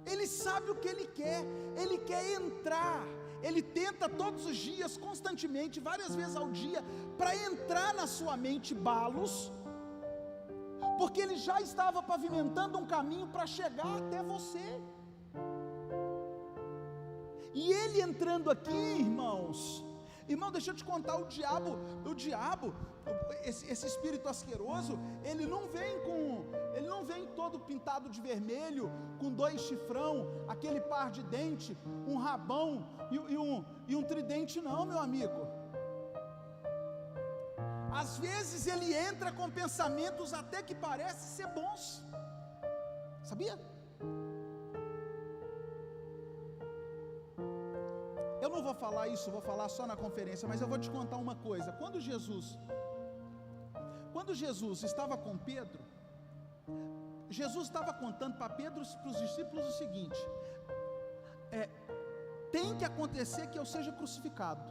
Ele sabe o que ele quer entrar. Ele tenta todos os dias, constantemente, várias vezes ao dia, para entrar na sua mente balos, porque ele já estava pavimentando um caminho para chegar até você. E ele entrando aqui, irmão, deixa eu te contar, o diabo, esse espírito asqueroso, ele não vem todo pintado de vermelho, com 2 chifrão, aquele par de dente, um rabão e um tridente, não, meu amigo. Às vezes ele entra com pensamentos até que parecem ser bons, sabia? Eu não vou falar isso, vou falar só na conferência, mas eu vou te contar uma coisa. Quando Jesus estava com Pedro, Jesus estava contando para Pedro e para os discípulos o seguinte: tem que acontecer que eu seja crucificado.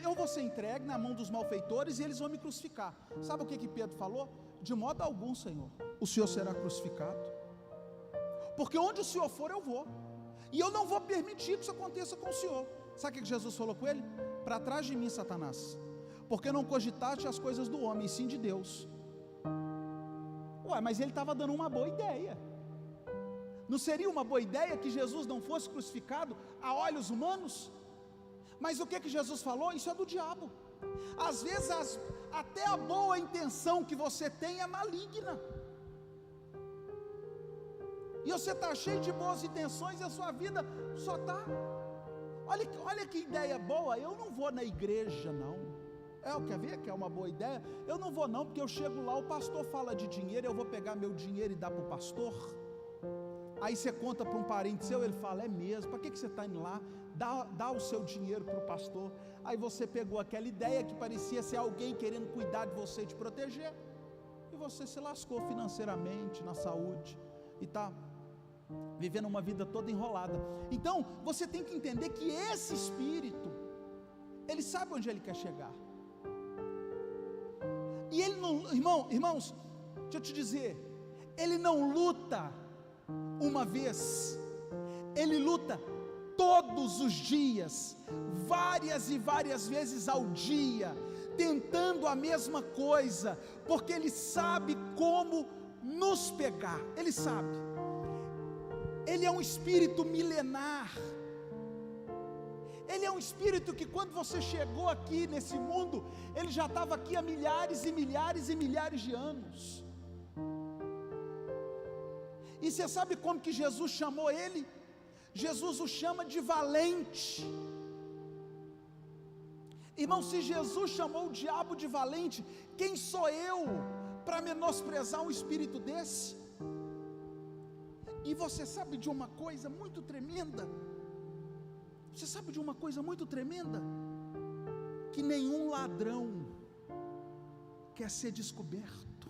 Eu vou ser entregue na mão dos malfeitores e eles vão me crucificar. Sabe o que Pedro falou? De modo algum, Senhor, o Senhor será crucificado, porque onde o Senhor for eu vou, e eu não vou permitir que isso aconteça com o Senhor. Sabe o que Jesus falou com ele? Para trás de mim, Satanás, porque não cogitaste as coisas do homem, e sim de Deus. Mas ele estava dando uma boa ideia. Não seria uma boa ideia que Jesus não fosse crucificado a olhos humanos? Mas o que Jesus falou? Isso é do diabo. Às vezes até a boa intenção que você tem é maligna, e você está cheio de boas intenções e a sua vida só está... Olha que ideia boa. Eu não vou na igreja não. Quer ver que é uma boa ideia? Eu não vou não, porque eu chego lá, o pastor fala de dinheiro, eu vou pegar meu dinheiro e dar para o pastor. Aí você conta para um parente seu, ele fala: é mesmo, para que você está indo lá? Dá o seu dinheiro para o pastor. Aí você pegou aquela ideia que parecia ser alguém querendo cuidar de você e te proteger, e você se lascou financeiramente, na saúde, e está vivendo uma vida toda enrolada. Então você tem que entender que esse espírito, ele sabe onde ele quer chegar, e ele não, irmãos, deixa eu te dizer, ele não luta uma vez, ele luta todos os dias, várias e várias vezes ao dia, tentando a mesma coisa, porque ele sabe como nos pegar. Ele sabe. ele é um espírito milenar. Ele é um espírito que quando você chegou aqui nesse mundo, ele já estava aqui há milhares e milhares e milhares de anos. E você sabe como que Jesus chamou ele? Jesus o chama de valente. Irmão, se Jesus chamou o diabo de valente, quem sou eu para menosprezar um espírito desse? E você sabe de uma coisa muito tremenda? Você sabe de uma coisa muito tremenda? Que nenhum ladrão quer ser descoberto.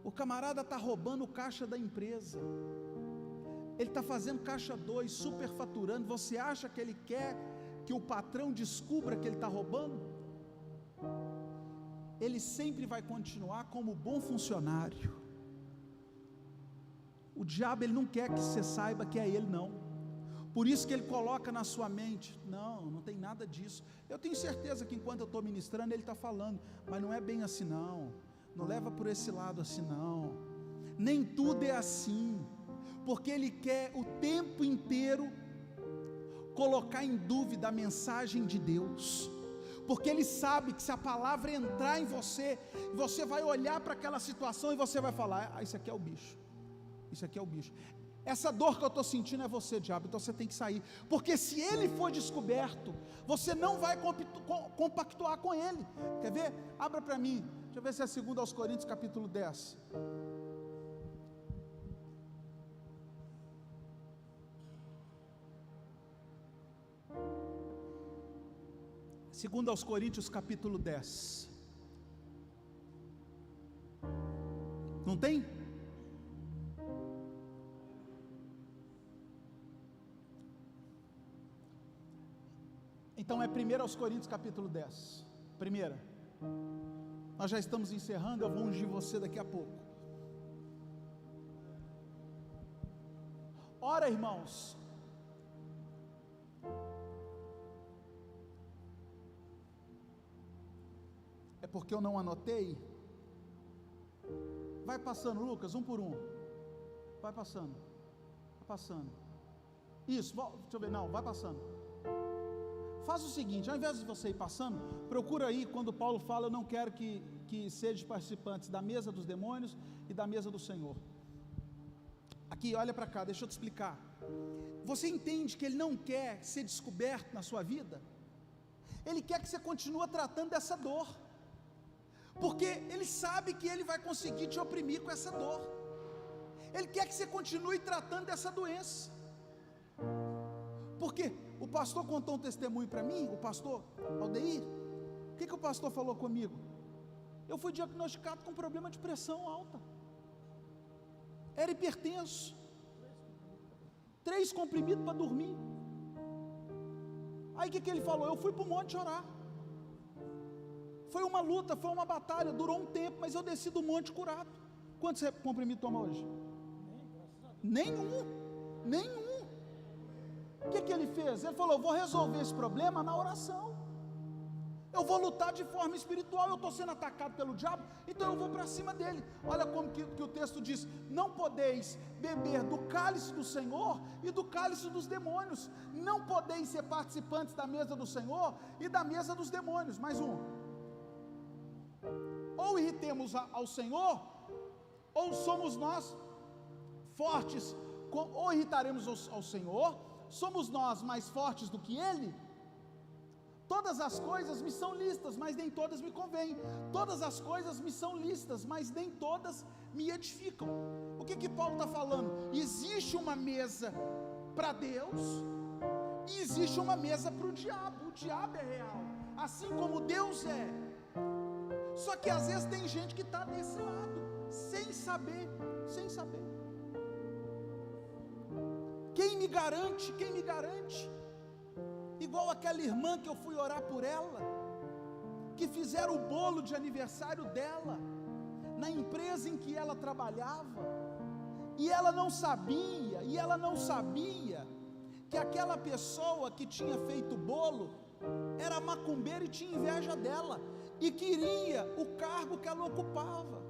O camarada está roubando o caixa da empresa, ele está fazendo caixa 2, superfaturando. Você acha que ele quer que o patrão descubra que ele está roubando? Ele sempre vai continuar como bom funcionário. O diabo, ele não quer que você saiba que é ele, não. Por isso que ele coloca na sua mente: não tem nada disso. Eu tenho certeza que enquanto eu estou ministrando, ele está falando, mas não é bem assim não. Não leva por esse lado assim não. Nem tudo é assim. Porque ele quer o tempo inteiro colocar em dúvida a mensagem de Deus. Porque ele sabe que se a palavra entrar em você, você vai olhar para aquela situação e você vai falar: isso aqui é o bicho. Isso aqui é o bicho. Essa dor que eu estou sentindo é você, diabo, então você tem que sair. Porque se ele for descoberto, você não vai compactuar com ele. Quer ver? Abra para mim. Deixa eu ver se é 2 Coríntios capítulo 10. Segundo aos Coríntios capítulo 10. Não tem? Então é 1 aos Coríntios capítulo 10. Primeira. Nós já estamos encerrando, eu vou ungir você daqui a pouco. Ora, irmãos, é porque eu não anotei. Vai passando, Lucas, um por um. Vai passando. Vai passando. Isso, deixa eu ver, não, vai passando. Faz o seguinte, ao invés de você ir passando, procura aí quando Paulo fala: eu não quero que sejam participantes da mesa dos demônios e da mesa do Senhor. Aqui, olha para cá, deixa eu te explicar. Você entende que ele não quer ser descoberto na sua vida? Ele quer que você continue tratando dessa dor, porque ele sabe que ele vai conseguir te oprimir com essa dor. Ele quer que você continue tratando dessa doença. Porque o pastor contou um testemunho para mim, o pastor Aldeir. O que o pastor falou comigo? Eu fui diagnosticado com problema de pressão alta. Era hipertenso. 3 comprimidos para dormir. Aí o que ele falou? Eu fui para o monte orar. Foi uma luta, foi uma batalha, durou um tempo, mas eu desci do monte curado. Quantos comprimidos toma hoje? Nenhum. O que ele fez? Ele falou: eu vou resolver esse problema na oração. Eu vou lutar de forma espiritual. Eu estou sendo atacado pelo diabo, então eu vou para cima dele. Olha como que o texto diz: não podeis beber do cálice do Senhor e do cálice dos demônios. Não podeis ser participantes da mesa do Senhor e da mesa dos demônios. Mais um. Ou irritemos ao Senhor, ou somos nós fortes, ou irritaremos ao Senhor. Somos nós mais fortes do que Ele? Todas as coisas me são lícitas, mas nem todas me convêm. Todas as coisas me são lícitas, mas nem todas me edificam. O que Paulo está falando? Existe uma mesa para Deus e existe uma mesa para o diabo. O diabo é real, assim como Deus é. Só que às vezes tem gente que está desse lado, sem saber. Quem me garante? Igual aquela irmã que eu fui orar por ela, que fizeram o bolo de aniversário dela, na empresa em que ela trabalhava, e ela não sabia, que aquela pessoa que tinha feito o bolo, era macumbeira e tinha inveja dela, e queria o cargo que ela ocupava.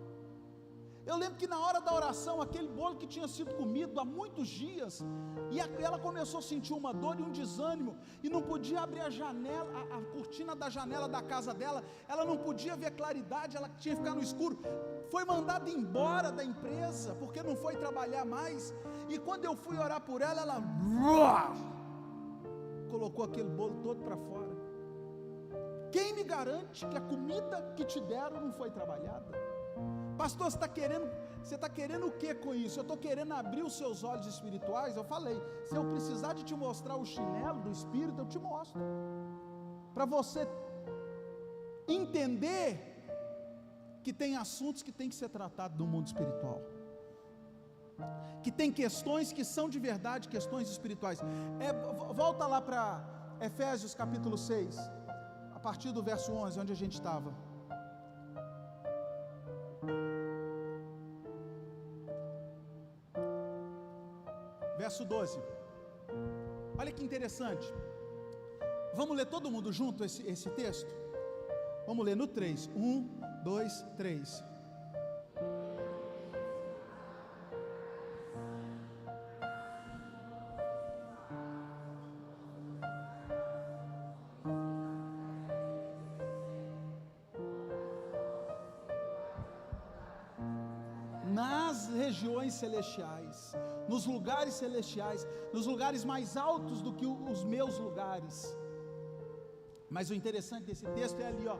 Eu lembro que na hora da oração, aquele bolo que tinha sido comido há muitos dias, e ela começou a sentir uma dor e um desânimo, e não podia abrir a janela, a cortina da janela da casa dela, ela não podia ver claridade, ela tinha que ficar no escuro. Foi mandada embora da empresa, porque não foi trabalhar mais. E quando eu fui orar por ela, ela colocou aquele bolo todo para fora. Quem me garante que a comida que te deram não foi trabalhada? Pastor, você está querendo o que com isso? Eu estou querendo abrir os seus olhos espirituais. Eu falei, se eu precisar de te mostrar o chinelo do Espírito, eu te mostro, para você entender que tem assuntos que tem que ser tratados no mundo espiritual, que tem questões que são de verdade, questões espirituais. Volta lá para Efésios capítulo 6, a partir do verso 11, onde a gente estava. Verso 12, olha que interessante. Vamos ler todo mundo junto esse texto? Vamos ler no 3, 1, 2, 3. Nas regiões celestiais, nos lugares celestiais, nos lugares mais altos do que os meus lugares. Mas o interessante desse texto é ali, ó,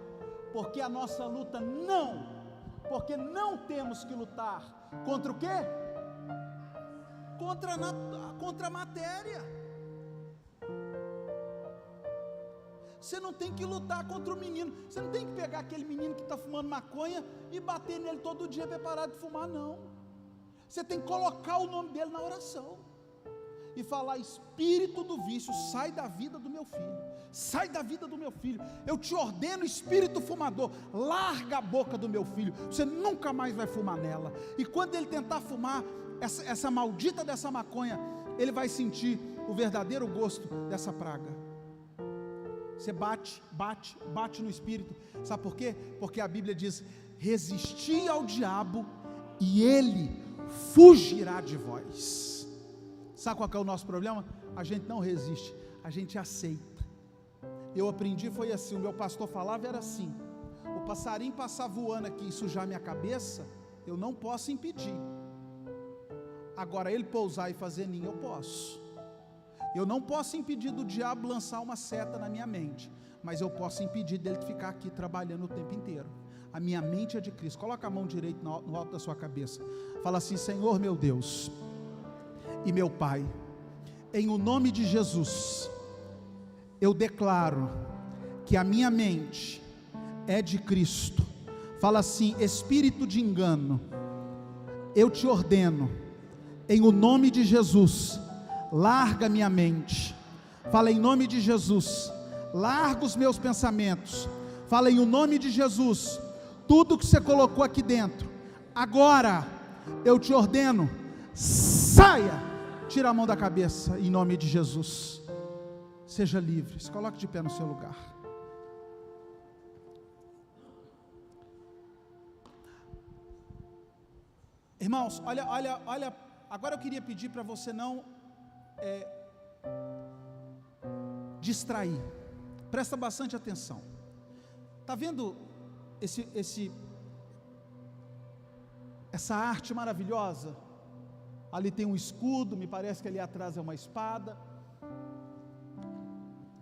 porque a nossa luta porque não temos que lutar contra o quê? Contra a matéria. Você não tem que lutar contra o menino, você não tem que pegar aquele menino que está fumando maconha e bater nele todo dia para parar de fumar, não. Você tem que colocar o nome dele na oração e falar: espírito do vício, sai da vida do meu filho, sai da vida do meu filho, eu te ordeno, espírito fumador, larga a boca do meu filho, você nunca mais vai fumar nela. E quando ele tentar fumar essa maldita dessa maconha, ele vai sentir o verdadeiro gosto dessa praga. Você bate no espírito. Sabe por quê? Porque a Bíblia diz: resisti ao diabo e ele fugirá de vós. Sabe qual que é o nosso problema? A gente não resiste, a gente aceita. Eu aprendi, foi assim, o meu pastor falava, era assim: o passarinho passar voando aqui e sujar minha cabeça, eu não posso impedir. Agora ele pousar e fazer ninho, eu posso. Eu não posso impedir do diabo lançar uma seta na minha mente, mas eu posso impedir dele ficar aqui trabalhando o tempo inteiro. A minha mente é de Cristo. Coloca a mão direita no alto da sua cabeça. Fala assim: Senhor meu Deus e meu Pai, em o nome de Jesus, eu declaro que a minha mente é de Cristo. Fala assim: espírito de engano, eu te ordeno, em o nome de Jesus, larga minha mente. Fala: em nome de Jesus, larga os meus pensamentos. Fala: em o nome de Jesus, tudo que você colocou aqui dentro, agora eu te ordeno, saia, tira a mão da cabeça, em nome de Jesus, seja livre. Se coloque de pé no seu lugar. Irmãos, olha, agora eu queria pedir para você não distrair, presta bastante atenção. Está vendo essa arte maravilhosa? Ali tem um escudo, me parece que ali atrás é uma espada.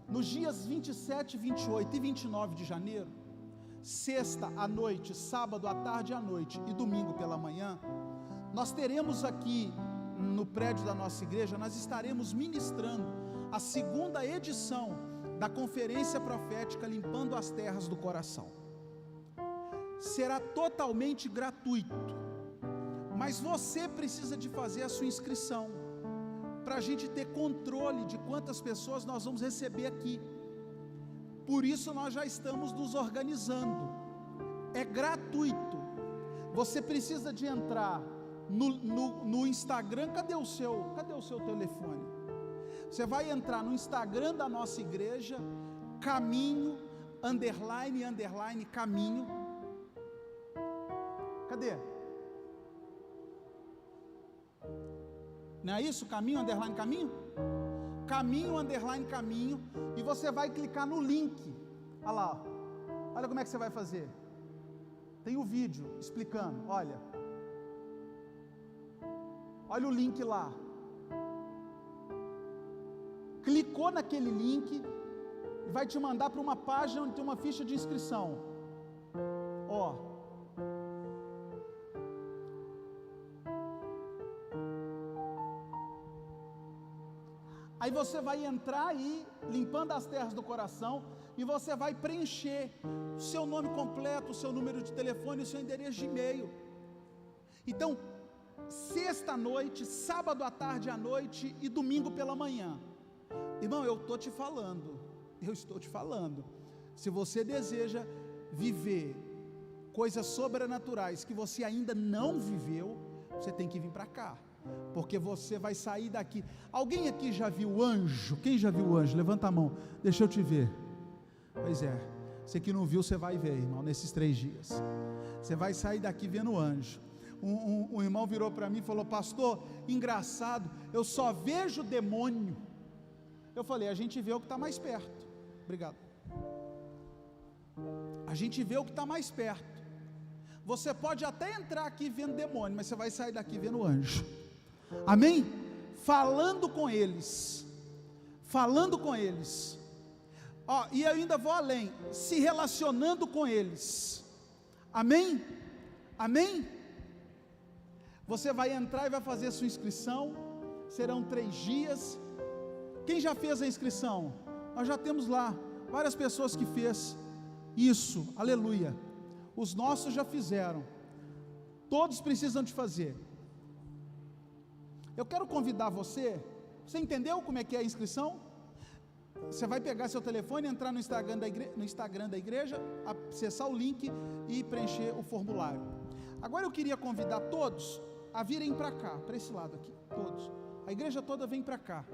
Nos dias 27, 28 e 29 de janeiro, sexta à noite, sábado à tarde e à noite e domingo pela manhã, nós teremos aqui no prédio da nossa igreja, nós estaremos ministrando a segunda edição da conferência profética Limpando as Terras do Coração. Será totalmente gratuito, mas você precisa de fazer a sua inscrição, para a gente ter controle de quantas pessoas nós vamos receber aqui. Por isso nós já estamos nos organizando, é gratuito. Você precisa de entrar no Instagram. Cadê o seu telefone? Você vai entrar no Instagram da nossa igreja, caminho, _, caminho. Cadê? Não é isso? Caminho, underline, caminho? Caminho, underline, caminho. E você vai clicar no link. Olha lá, ó. Olha como é que você vai fazer. Tem o vídeo explicando, olha. Olha o link lá. Clicou naquele link e vai te mandar para uma página onde tem uma ficha de inscrição. Ó. Aí você vai entrar aí, limpando as terras do coração, e você vai preencher o seu nome completo, o seu número de telefone, o seu endereço de e-mail. Então, sexta à noite, sábado à tarde à noite e domingo pela manhã. Irmão, eu estou te falando, se você deseja viver coisas sobrenaturais que você ainda não viveu, você tem que vir para cá, porque você vai sair daqui. Alguém aqui já viu o anjo? Quem já viu o anjo? Levanta a mão, deixa eu te ver. Pois é, você que não viu, você vai ver, irmão, nesses 3 dias, você vai sair daqui vendo o anjo. Um irmão virou para mim e falou: pastor, engraçado, eu só vejo demônio. Eu falei: a gente vê o que está mais perto. Obrigado. A gente vê o que está mais perto. Você pode até entrar aqui vendo demônio, mas você vai sair daqui vendo anjo. Amém? Falando com eles. Ó, e eu ainda vou além, se relacionando com eles. Amém? Amém? Você vai entrar e vai fazer a sua inscrição. Serão 3 dias. Quem já fez a inscrição? Nós já temos lá várias pessoas que fez isso, aleluia. Os nossos já fizeram. Todos precisam de fazer. Eu quero convidar você. Você entendeu como é que é a inscrição? Você vai pegar seu telefone, entrar no Instagram da igreja, acessar o link e preencher o formulário. Agora eu queria convidar todos a virem para cá, para esse lado aqui, todos. A igreja toda vem para cá.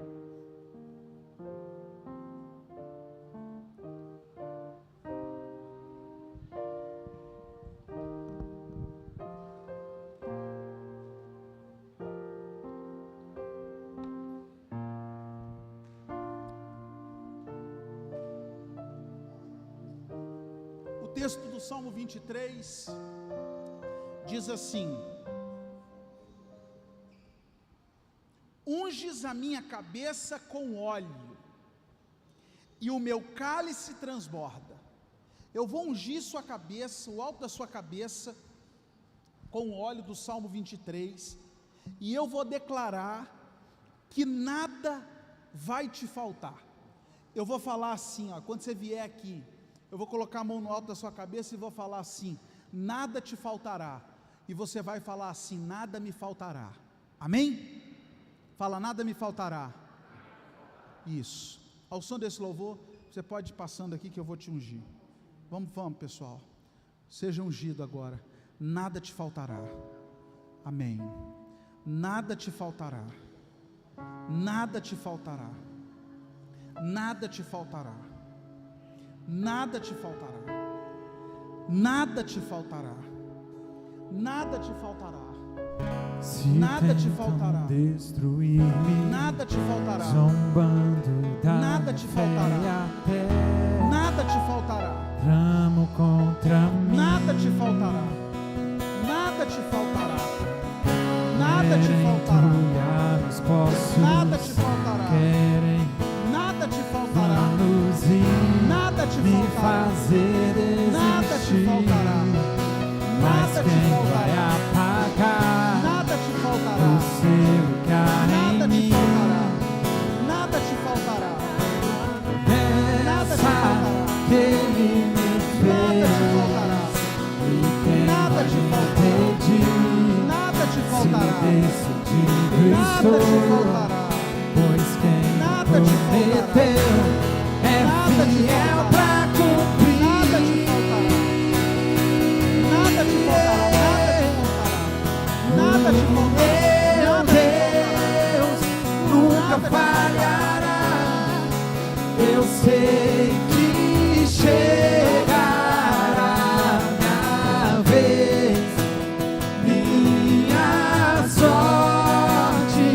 O texto do Salmo 23 diz assim: unges a minha cabeça com óleo, e o meu cálice transborda. Eu vou ungir sua cabeça, o alto da sua cabeça, com o óleo do Salmo 23, e eu vou declarar que nada vai te faltar. Eu vou falar assim, ó, quando você vier aqui, eu vou colocar a mão no alto da sua cabeça e vou falar assim: nada te faltará. E você vai falar assim: nada me faltará. Amém? Fala: nada me faltará. Isso. Ao som desse louvor, você pode ir passando aqui que eu vou te ungir. Vamos pessoal. Seja ungido agora. Nada te faltará. Amém. Nada te faltará. Nada te faltará. Nada te faltará. Nada te faltará. Nada te faltará. Nada te faltará. Se nada te faltará. Destruir-me, nada te faltará. Zombando da nada te faltará. Nada te faltará. Tramo contra mim. Nada te faltará. Nada te faltará. Nada te faltará. Os poços nada te faltará. Querem nada te faltará. Nada te me faltará. Fazer desistir. Nada te faltará. Nada te vai faltará. apagar Nada te faltará. o seu lugar Nada em te mim. faltará. Nada te faltará. Nada te Essa faltará. que Ele me Nada te fez faltará. e quem Nada te vai faltará. me impedir? Nada te Se faltará. decidido Nada te estou, faltará. pois quem Nada te prometeu é Nada te fiel faltará. pra cumprir. Nada te faltará. Nada te faltará. Nada te faltará. Meu Deus nunca Nada te falhará. Eu sei que chegará minha vez, minha sorte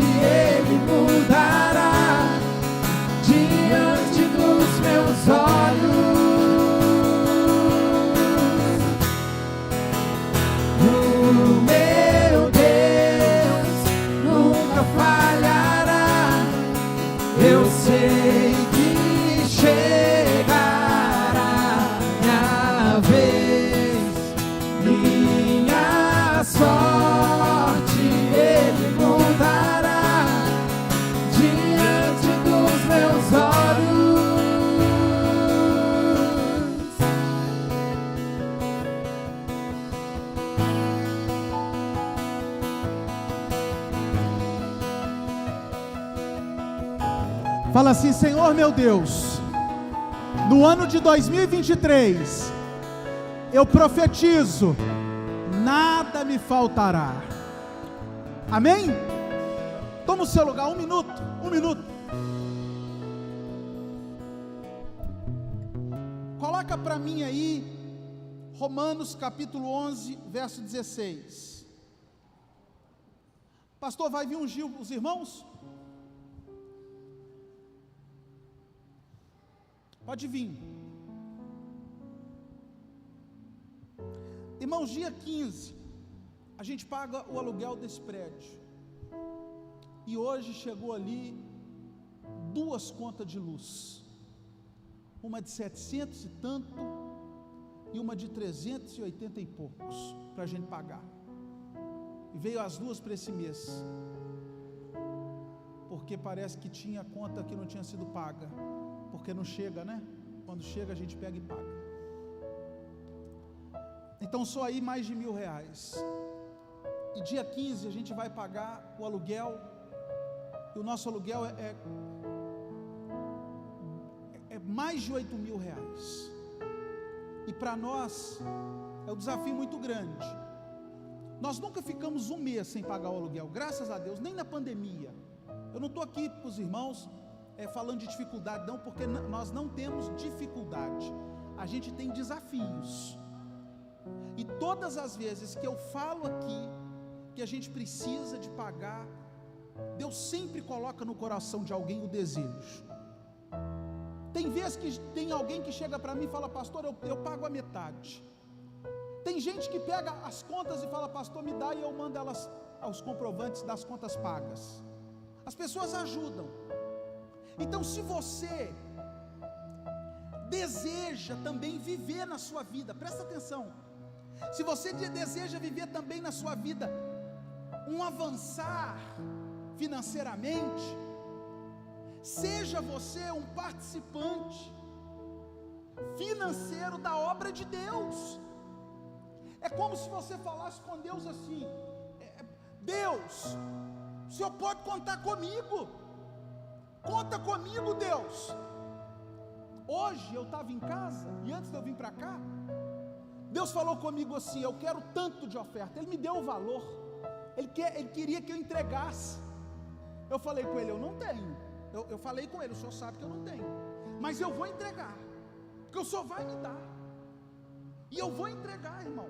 Fala assim: Senhor meu Deus, no ano de 2023, eu profetizo, nada me faltará. Amém? Toma o seu lugar, um minuto. Coloca para mim aí, Romanos capítulo 11, verso 16. Pastor, vai vir ungir os irmãos? Pode vir. Irmãos, dia 15, a gente paga o aluguel desse prédio. E hoje chegou ali 2 contas de luz. Uma de 700 e tanto, e uma de 380 e poucos, para a gente pagar. E veio as 2 para esse mês. Porque parece que tinha conta que não tinha sido paga. Porque não chega, né? Quando chega a gente pega e paga. Então só aí mais de R$1.000. E dia 15 a gente vai pagar o aluguel. E o nosso aluguel é mais de R$8.000. E para nós é um desafio muito grande. Nós nunca ficamos um mês sem pagar o aluguel, graças a Deus, nem na pandemia. Eu não estou aqui para os irmãos falando de dificuldade, não, porque nós não temos dificuldade, a gente tem desafios. E todas as vezes que eu falo aqui que a gente precisa de pagar, Deus sempre coloca no coração de alguém o desejo. Tem vezes que tem alguém que chega para mim e fala: pastor, eu pago a metade. Tem gente que pega as contas e fala: pastor, me dá, e eu mando elas aos comprovantes das contas pagas. As pessoas ajudam. Então, se você deseja também viver na sua vida, presta atenção, se você deseja viver também na sua vida um avançar financeiramente, seja você um participante financeiro da obra de Deus. É como se você falasse com Deus assim: Deus, o Senhor pode contar comigo, conta comigo, Deus. Hoje eu estava em casa, e antes de eu vir para cá, Deus falou comigo assim: eu quero tanto de oferta. Ele me deu o valor, Ele queria que eu entregasse. Eu falei com Ele: eu não tenho. Eu falei com Ele: o Senhor sabe que eu não tenho, mas eu vou entregar, porque o Senhor vai me dar, e eu vou entregar, irmão.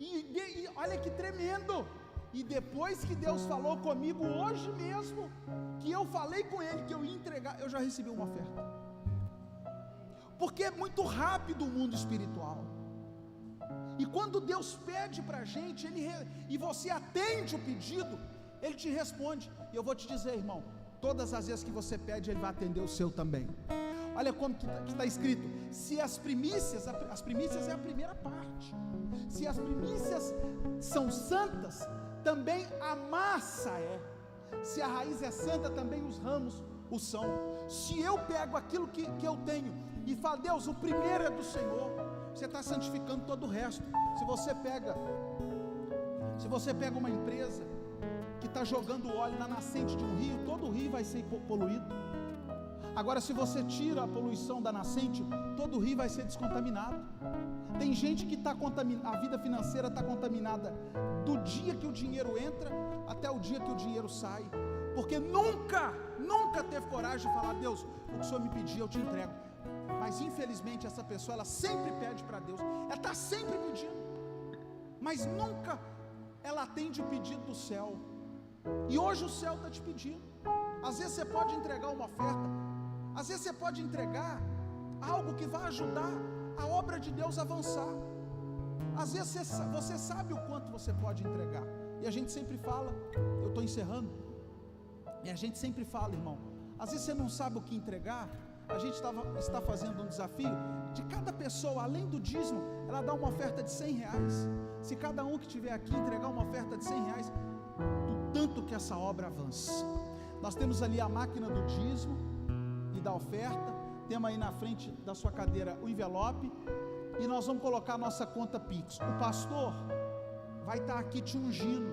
E olha que tremendo. E depois que Deus falou comigo hoje mesmo, que eu falei com Ele que eu ia entregar, eu já recebi uma oferta. Porque é muito rápido o mundo espiritual. E quando Deus pede para a gente, e você atende o pedido, Ele te responde. E eu vou te dizer, irmão, todas as vezes que você pede, Ele vai atender o seu também. Olha como que está escrito: se as primícias é a primeira parte, se as primícias são santas, também a massa é. Se a raiz é santa, também os ramos o são. Se eu pego aquilo que eu tenho e falo: Deus, o primeiro é do Senhor, você está santificando todo o resto. Se você pega uma empresa que está jogando óleo na nascente de um rio, todo o rio vai ser poluído. Agora, se você tira a poluição da nascente, todo o rio vai ser descontaminado. Tem gente que está contaminada, a vida financeira está contaminada do dia que o dinheiro entra até o dia que o dinheiro sai, porque nunca teve coragem de falar: Deus, o que o Senhor me pedir eu te entrego. Mas infelizmente essa pessoa, ela sempre pede para Deus, ela está sempre pedindo, mas nunca ela atende o pedido do céu. E hoje o céu está te pedindo. Às vezes você pode entregar uma oferta, às vezes você pode entregar algo que vai ajudar a obra de Deus a avançar. Às vezes você sabe o quanto você pode entregar. E a gente sempre fala, eu estou encerrando, e a gente sempre fala, irmão, às vezes você não sabe o que entregar. A gente está fazendo um desafio de cada pessoa, além do dízimo, ela dá uma oferta de R$100. Se cada um que estiver aqui entregar uma oferta de R$100, do tanto que essa obra avança. Nós temos ali a máquina do dízimo e da oferta, temos aí na frente da sua cadeira o envelope, e nós vamos colocar a nossa conta Pix. O pastor vai estar aqui te ungindo.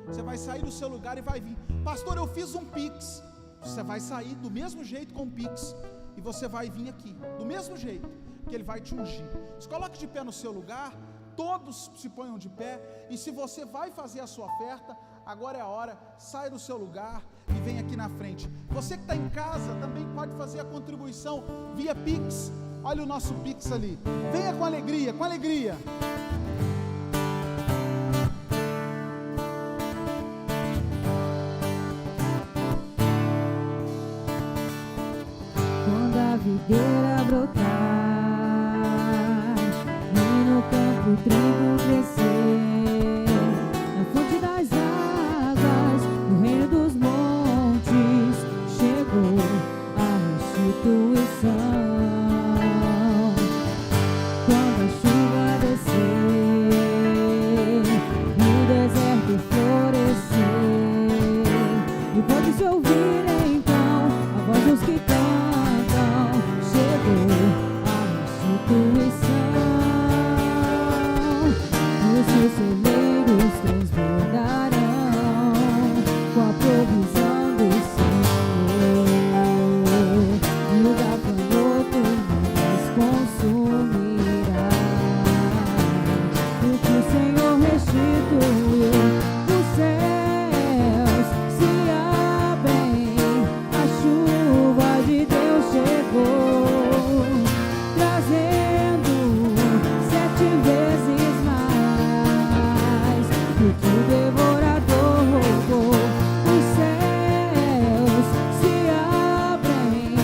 Você vai sair do seu lugar e vai vir: pastor, eu fiz um Pix. você vai sair do mesmo jeito com o Pix, e você vai vir aqui, do mesmo jeito, que Ele vai te ungir. Se coloque de pé no seu lugar, todos se ponham de pé, e se você vai fazer a sua oferta, agora é a hora, sai do seu lugar e vem aqui na frente. Você que está em casa também pode fazer a contribuição via Pix. Olha o nosso Pix ali, venha com alegria, com alegria. Quando a videira brotar e no campo o trigo crescer, na fonte das águas, no reino dos montes, chegou a restituição. Quando a chuva descer e o deserto florescer, e pode-se ouvir então a voz dos que cantam, chegou a restituição. Os seus celeiros transbordarão com a provisão do Senhor, e o gafanhoto não mais consumirá. O que o Senhor restituiu, os céus se abrem, a chuva de Deus chegou, trazendo 7 vezes mais do que o devorador roubou. Os céus se abrem,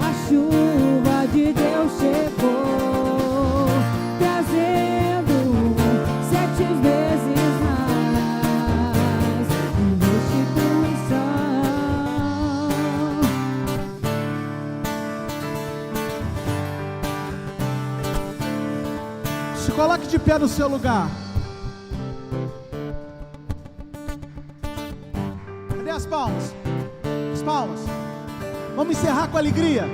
a chuva de Deus chegou, trazendo 7 vezes mais em restituição. Se coloque de pé no seu lugar. Cadê as palmas? As palmas. Vamos encerrar com alegria.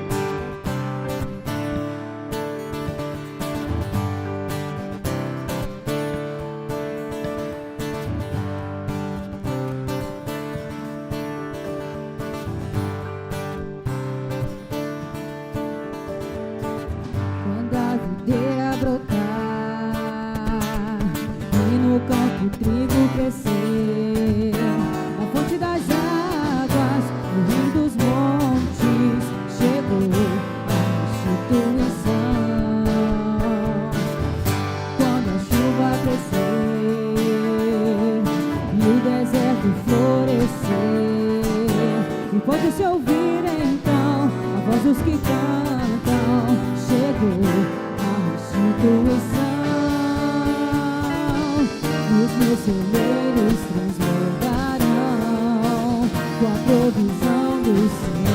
Quando a videira brotar e no campo o trigo crescer, na fonte das águas, no reino dos montes, chegou a restituição. Quando a chuva crescer e o deserto florescer, e pode-se ouvir então a voz dos que cantam, chegou a restituição. Os meus celeiros transbordarão com a provisão do Senhor,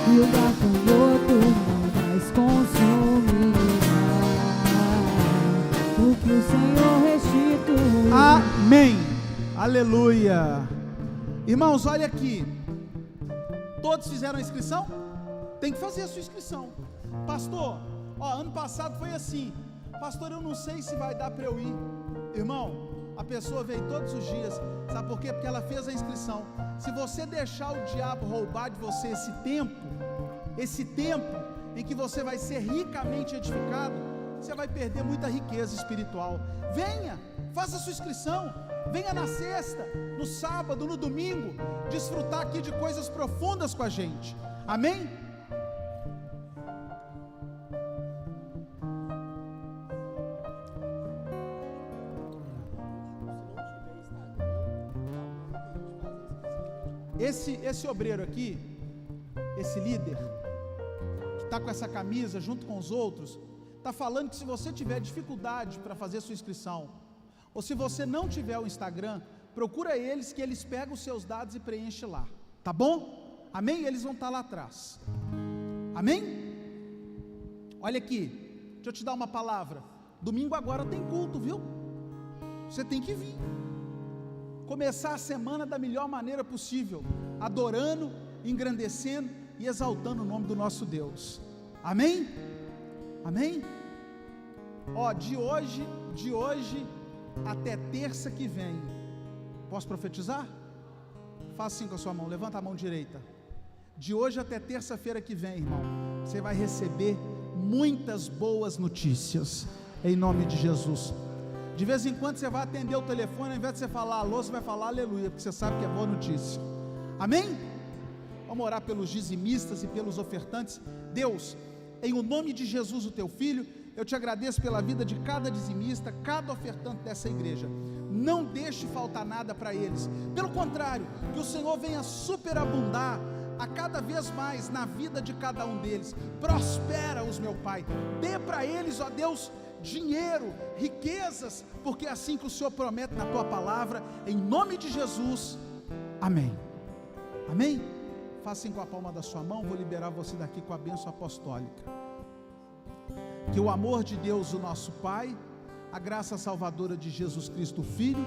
e o gafanhoto não mais consumirá o que o Senhor restituiu. Amém. Aleluia. Irmãos, olha aqui. Todos fizeram a inscrição? Tem que fazer a sua inscrição. Pastor, ano passado foi assim. Pastor, eu não sei se vai dar para eu ir. Irmão, a pessoa veio todos os dias. Sabe por quê? Porque ela fez a inscrição. Se você deixar o diabo roubar de você esse tempo em que você vai ser ricamente edificado, você vai perder muita riqueza espiritual. Venha, faça a sua inscrição. Venha na sexta, no sábado, no domingo, desfrutar aqui de coisas profundas com a gente. Amém? Esse obreiro aqui, esse líder, que está com essa camisa junto com os outros, está falando que se você tiver dificuldade para fazer sua inscrição, ou se você não tiver o Instagram, procura eles, que eles pegam os seus dados e preenchem lá, tá bom? Amém? Eles vão estar lá atrás. Amém? Olha aqui, deixa eu te dar uma palavra. Domingo agora tem culto, viu? Você tem que vir. Começar a semana da melhor maneira possível, adorando, engrandecendo e exaltando o nome do nosso Deus. Amém? Amém? De hoje até terça que vem, posso profetizar? Faça assim com a sua mão, levanta a mão direita. De hoje até terça-feira que vem, irmão, você vai receber muitas boas notícias, em nome de Jesus. De vez em quando você vai atender o telefone, ao invés de você falar alô, você vai falar aleluia, porque você sabe que é boa notícia. Amém? Vamos orar pelos dizimistas e pelos ofertantes. Deus, em o nome de Jesus, o teu filho, eu te agradeço pela vida de cada dizimista, cada ofertante dessa igreja. Não deixe faltar nada para eles, pelo contrário, que o Senhor venha superabundar a cada vez mais na vida de cada um deles. Prospera-os, meu Pai, dê para eles, ó Deus, dinheiro, riquezas, porque é assim que o Senhor promete na tua palavra, em nome de Jesus, amém. Amém? Faça assim com a palma da sua mão. Vou liberar você daqui com a bênção apostólica. Que o amor de Deus, o nosso Pai, a graça salvadora de Jesus Cristo, o Filho,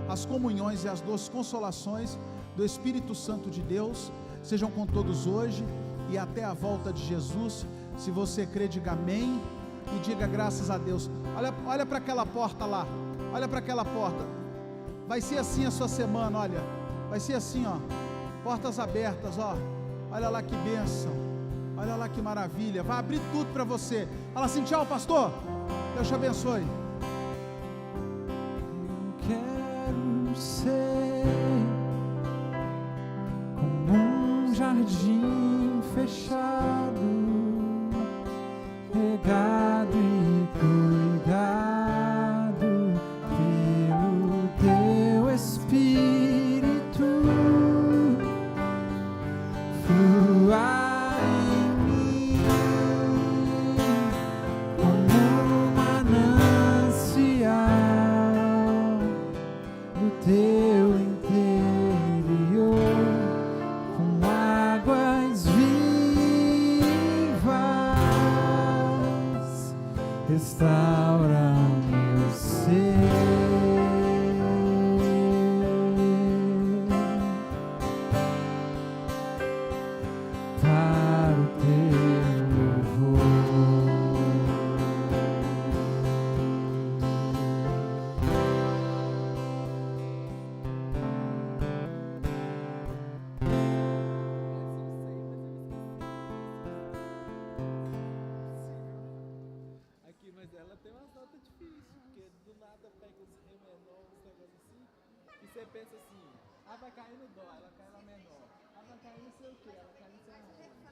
as comunhões e as doces consolações do Espírito Santo de Deus sejam com todos hoje e até a volta de Jesus. Se você crê, diga amém e diga graças a Deus. Olha para aquela porta lá, olha para aquela porta. Vai ser assim a sua semana, olha, vai ser assim, ó, portas abertas, ó. Olha lá que bênção, olha lá que maravilha. Vai abrir tudo para você. Fala assim: tchau, pastor, Deus te abençoe. Eu quero ser como um jardim fechado, regado e cuidado pelo teu Espírito. Flua em mim como um manancial no teu interior, com águas vivas, restaura o meu ser. Para o teu louvor. Aqui, mas ela tem umas notas difíceis, porque do nada pega os ré menor, uns negócios assim, e você pensa assim, vai cair no dó, ela cai lá menor, vai cair não sei o que, ela cai não sei aonde.